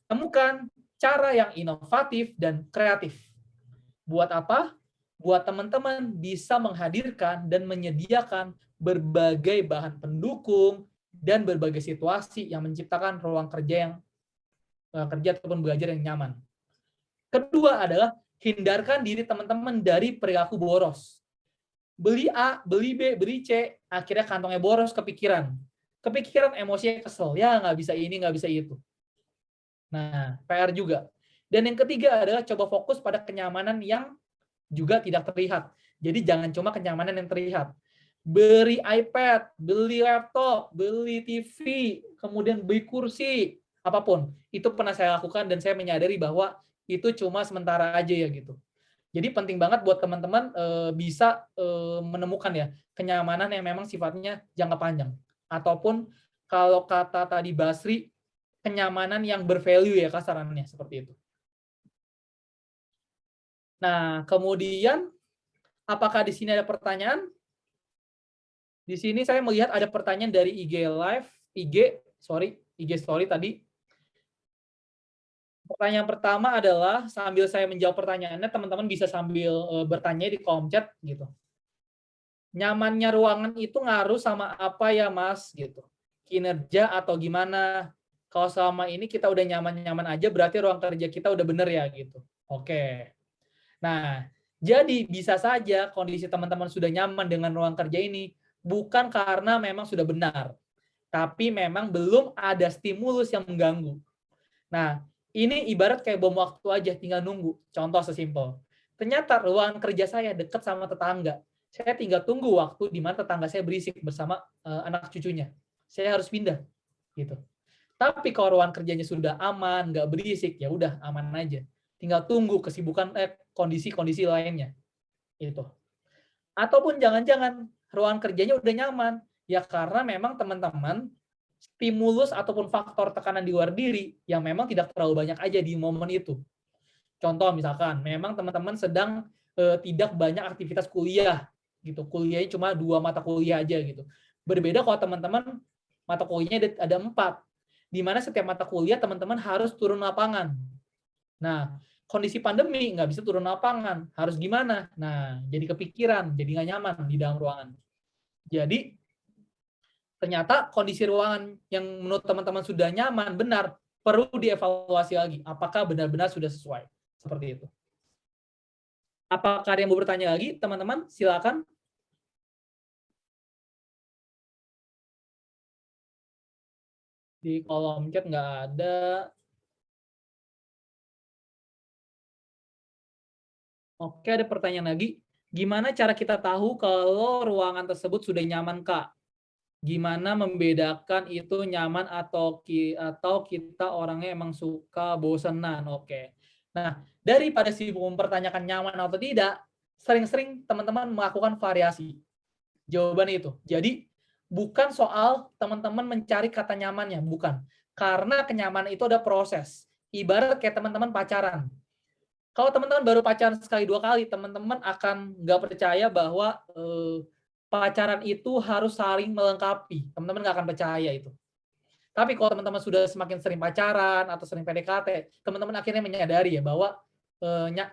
temukan cara yang inovatif dan kreatif. Buat apa? Buat teman-teman bisa menghadirkan dan menyediakan berbagai bahan pendukung dan berbagai situasi yang menciptakan ruang kerja ataupun belajar yang nyaman. Kedua adalah hindarkan diri teman-teman dari perilaku boros. Beli A, beli B, beli C, akhirnya kantongnya boros, kepikiran. Kepikiran, emosinya kesel. Ya, nggak bisa ini, nggak bisa itu. Nah, PR juga. Dan yang ketiga adalah coba fokus pada kenyamanan yang juga tidak terlihat. Jadi jangan cuma kenyamanan yang terlihat. Beli iPad, beli laptop, beli TV, kemudian beli kursi, apapun. Itu pernah saya lakukan dan saya menyadari bahwa itu cuma sementara aja ya gitu. Jadi penting banget buat teman-teman bisa menemukan ya kenyamanan yang memang sifatnya jangka panjang. Ataupun kalau kata tadi Basri, kenyamanan yang bervalue ya kasarannya seperti itu. Nah, kemudian apakah di sini ada pertanyaan? Di sini saya melihat ada pertanyaan dari IG story tadi. Pertanyaan pertama adalah sambil saya menjawab pertanyaannya, teman-teman bisa sambil bertanya di kolom chat gitu. Nyamannya ruangan itu ngaruh sama apa ya Mas gitu. Kinerja atau gimana? Kalau selama ini kita udah nyaman-nyaman aja berarti ruang kerja kita udah bener ya gitu. Oke. Nah, jadi bisa saja kondisi teman-teman sudah nyaman dengan ruang kerja ini bukan karena memang sudah benar, tapi memang belum ada stimulus yang mengganggu. Nah, ini ibarat kayak bom waktu aja, tinggal nunggu. Contoh sesimpel. Ternyata ruangan kerja saya dekat sama tetangga. Saya tinggal tunggu waktu di mana tetangga saya berisik bersama anak cucunya. Saya harus pindah, gitu. Tapi kalau ruangan kerjanya sudah aman, nggak berisik, ya udah aman aja. Tinggal tunggu kesibukan kondisi-kondisi lainnya, itu. Ataupun jangan-jangan ruangan kerjanya udah nyaman, ya karena memang teman-teman stimulus ataupun faktor tekanan di luar diri yang memang tidak terlalu banyak aja di momen itu. Contoh misalkan, memang teman-teman sedang tidak banyak aktivitas kuliah, gitu. Kuliahnya cuma 2 mata kuliah aja gitu. Berbeda kalau teman-teman mata kuliahnya ada 4, di mana setiap mata kuliah teman-teman harus turun lapangan. Nah, kondisi pandemi nggak bisa turun lapangan, harus gimana? Nah, jadi kepikiran, jadi nggak nyaman di dalam ruangan. Jadi ternyata kondisi ruangan yang menurut teman-teman sudah nyaman, benar, perlu dievaluasi lagi. Apakah benar-benar sudah sesuai? Seperti itu. Apakah ada yang mau bertanya lagi, teman-teman? Silakan. Di kolom chat nggak ada. Oke, ada pertanyaan lagi. Gimana cara kita tahu kalau ruangan tersebut sudah nyaman, Kak? Gimana membedakan itu nyaman atau kita orangnya emang suka bosenan? Oke. Nah, daripada sibuk mempertanyakan nyaman atau tidak, sering-sering teman-teman melakukan variasi. Jawaban itu. Jadi, bukan soal teman-teman mencari kata nyamannya, bukan. Karena kenyamanan itu ada proses. Ibarat kayak teman-teman pacaran. Kalau teman-teman baru pacaran sekali 2 kali, teman-teman akan nggak percaya bahwa pacaran itu harus saling melengkapi. Teman-teman nggak akan percaya itu. Tapi kalau teman-teman sudah semakin sering pacaran atau sering PDKT, teman-teman akhirnya menyadari ya bahwa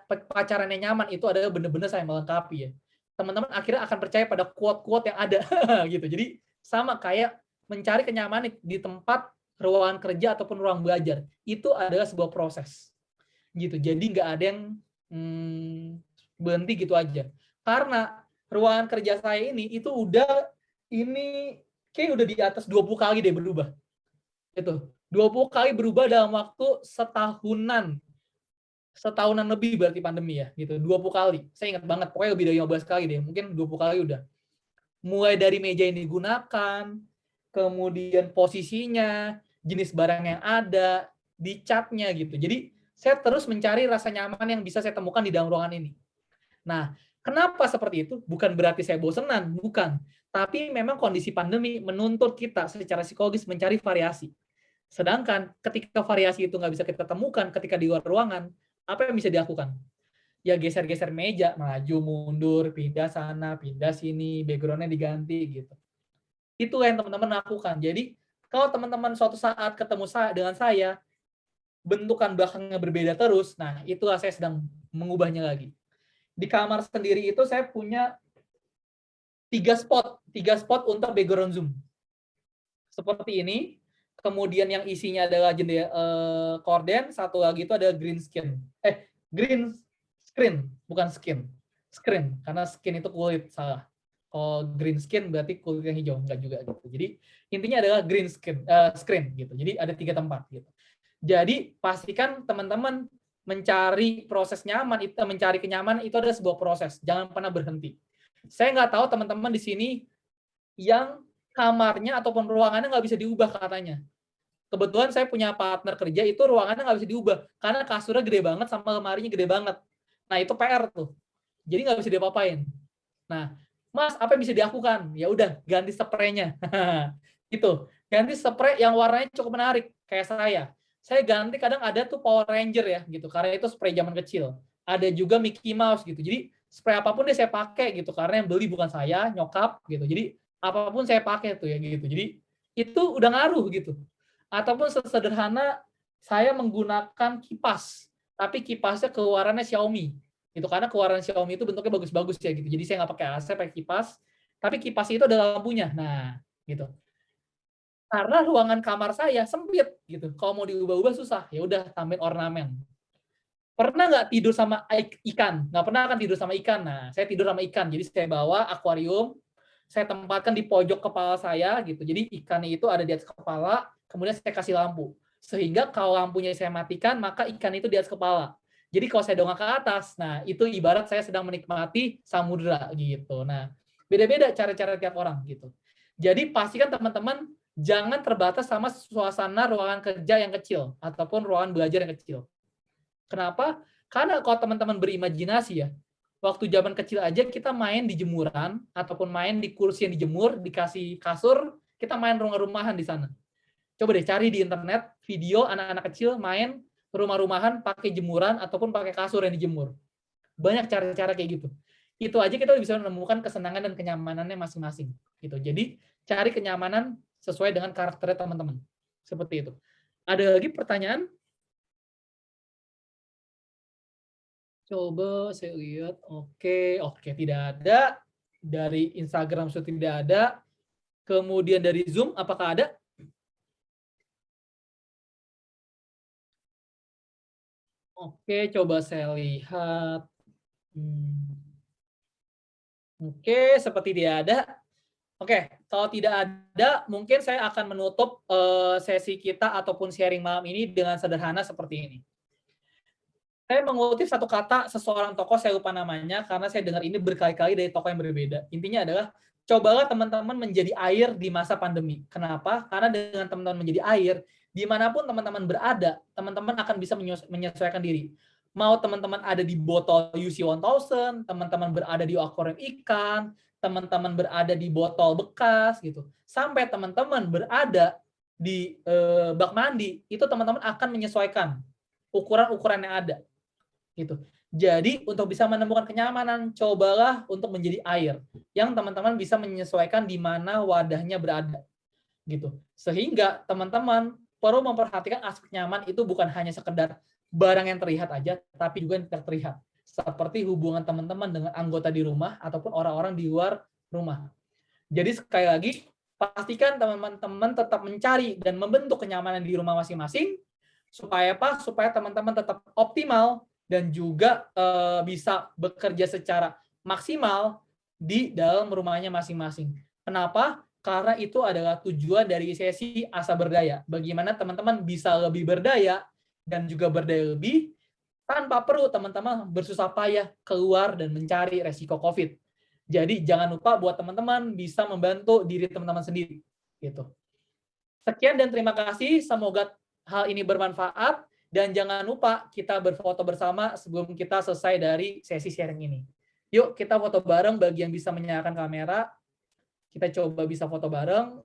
pacaran yang nyaman itu adalah benar-benar saling melengkapi ya. Teman-teman akhirnya akan percaya pada quote-quote yang ada gitu. Jadi sama kayak mencari kenyamanan di tempat ruangan kerja ataupun ruang belajar. Itu adalah sebuah proses gitu. Jadi nggak ada yang berhenti gitu aja. Karena ruangan kerja saya ini kayak udah di atas 20 kali deh berubah. Itu 20 kali berubah dalam waktu setahunan. Setahunan lebih berarti pandemi ya gitu. 20 kali. Saya ingat banget, pokoknya lebih dari 15 kali deh. Mungkin 20 kali udah. Mulai dari meja yang digunakan, kemudian posisinya, jenis barang yang ada, di catnya gitu. Jadi saya terus mencari rasa nyaman yang bisa saya temukan di dalam ruangan ini. Nah, kenapa seperti itu? Bukan berarti saya bosenan, bukan. Tapi memang kondisi pandemi menuntut kita secara psikologis mencari variasi. Sedangkan ketika variasi itu nggak bisa kita temukan ketika di luar ruangan, apa yang bisa dilakukan? Ya geser-geser meja, maju, mundur, pindah sana, pindah sini, background-nya diganti gitu. Itu yang teman-teman lakukan. Jadi kalau teman-teman suatu saat ketemu dengan saya, bentukan belakangnya berbeda terus, nah itulah saya sedang mengubahnya lagi. Di kamar sendiri itu saya punya 3 spot untuk background zoom. Seperti ini. Kemudian yang isinya adalah jendela korden, satu lagi itu ada green screen. Green screen, bukan skin. Screen, karena skin itu kulit, salah. Kalau green skin berarti kulit yang hijau, enggak juga gitu. Jadi intinya adalah green screen gitu. Jadi ada 3 tempat gitu. Jadi pastikan teman-teman mencari proses nyaman itu, mencari kenyamanan itu adalah sebuah proses. Jangan pernah berhenti. Saya nggak tahu teman-teman di sini yang kamarnya ataupun ruangannya nggak bisa diubah katanya. Kebetulan saya punya partner kerja itu ruangannya nggak bisa diubah karena kasurnya gede banget sama lemarinya gede banget. Nah itu PR tuh. Jadi nggak bisa diapa-apain. Nah, Mas, apa yang bisa dilakukan? Ya udah, ganti spraynya. Gitu. Ganti spray yang warnanya cukup menarik kayak saya. Saya ganti kadang ada tuh Power Ranger ya gitu karena itu spray zaman kecil. Ada juga Mickey Mouse gitu. Jadi spray apapun deh saya pakai gitu karena yang beli bukan saya, nyokap gitu. Jadi apapun saya pakai tuh ya gitu. Jadi itu udah ngaruh gitu. Ataupun sesederhana saya menggunakan kipas, tapi kipasnya keluarannya Xiaomi. Itu karena keluaran Xiaomi itu bentuknya bagus-bagus ya gitu. Jadi saya nggak pakai AC, pakai kipas, tapi kipas itu ada lampunya. Nah, gitu. Karena ruangan kamar saya sempit gitu. Kalau mau diubah-ubah susah. Ya udah tambahin ornamen. Pernah nggak tidur sama ikan? Nggak pernah kan tidur sama ikan? Nah, saya tidur sama ikan. Jadi saya bawa akuarium, saya tempatkan di pojok kepala saya gitu. Jadi ikannya itu ada di atas kepala, kemudian saya kasih lampu. Sehingga kalau lampunya saya matikan, maka ikan itu di atas kepala. Jadi kalau saya dongak ke atas, nah itu ibarat saya sedang menikmati samudra gitu. Nah, beda-beda cara-cara tiap orang gitu. Jadi pastikan teman-teman jangan terbatas sama suasana ruangan kerja yang kecil ataupun ruangan belajar yang kecil. Kenapa? Karena kalau teman-teman berimajinasi ya, waktu zaman kecil aja kita main di jemuran ataupun main di kursi yang dijemur, dikasih kasur, kita main rumah-rumahan di sana. Coba deh cari di internet video anak-anak kecil main rumah-rumahan pakai jemuran ataupun pakai kasur yang dijemur. Banyak cara-cara kayak gitu. Itu aja kita bisa menemukan kesenangan dan kenyamanannya masing-masing. Gitu. Jadi cari kenyamanan sesuai dengan karakternya teman-teman. Seperti itu. Ada lagi pertanyaan? Coba saya lihat. Oke, tidak ada. Dari Instagram sudah tidak ada. Kemudian dari Zoom, apakah ada? Oke, coba saya lihat. Oke, seperti tidak ada. Oke, kalau tidak ada, mungkin saya akan menutup sesi kita ataupun sharing malam ini dengan sederhana seperti ini. Saya mengutip satu kata seseorang tokoh, saya lupa namanya, karena saya dengar ini berkali-kali dari tokoh yang berbeda. Intinya adalah, cobalah teman-teman menjadi air di masa pandemi. Kenapa? Karena dengan teman-teman menjadi air, dimanapun teman-teman berada, teman-teman akan bisa menyesuaikan diri. Mau teman-teman ada di botol UC 1000, teman-teman berada di akuarium ikan, teman-teman berada di botol bekas, gitu. Sampai teman-teman berada di bak mandi, itu teman-teman akan menyesuaikan ukuran-ukuran yang ada. Gitu. Jadi untuk bisa menemukan kenyamanan, cobalah untuk menjadi air yang teman-teman bisa menyesuaikan di mana wadahnya berada. Gitu. Sehingga teman-teman perlu memperhatikan aspek nyaman itu bukan hanya sekedar barang yang terlihat aja, tapi juga yang tidak terlihat. Seperti hubungan teman-teman dengan anggota di rumah ataupun orang-orang di luar rumah. Jadi sekali lagi, pastikan teman-teman tetap mencari dan membentuk kenyamanan di rumah masing-masing supaya apa? Supaya teman-teman tetap optimal dan juga bisa bekerja secara maksimal di dalam rumahnya masing-masing. Kenapa? Karena itu adalah tujuan dari sesi Asa Berdaya. Bagaimana teman-teman bisa lebih berdaya dan juga berdaya lebih tanpa perlu teman-teman bersusah payah keluar dan mencari resiko COVID. Jadi jangan lupa buat teman-teman bisa membantu diri teman-teman sendiri. Gitu. Sekian dan terima kasih. Semoga hal ini bermanfaat. Dan jangan lupa kita berfoto bersama sebelum kita selesai dari sesi sharing ini. Yuk kita foto bareng bagi yang bisa menyalakan kamera. Kita coba bisa foto bareng.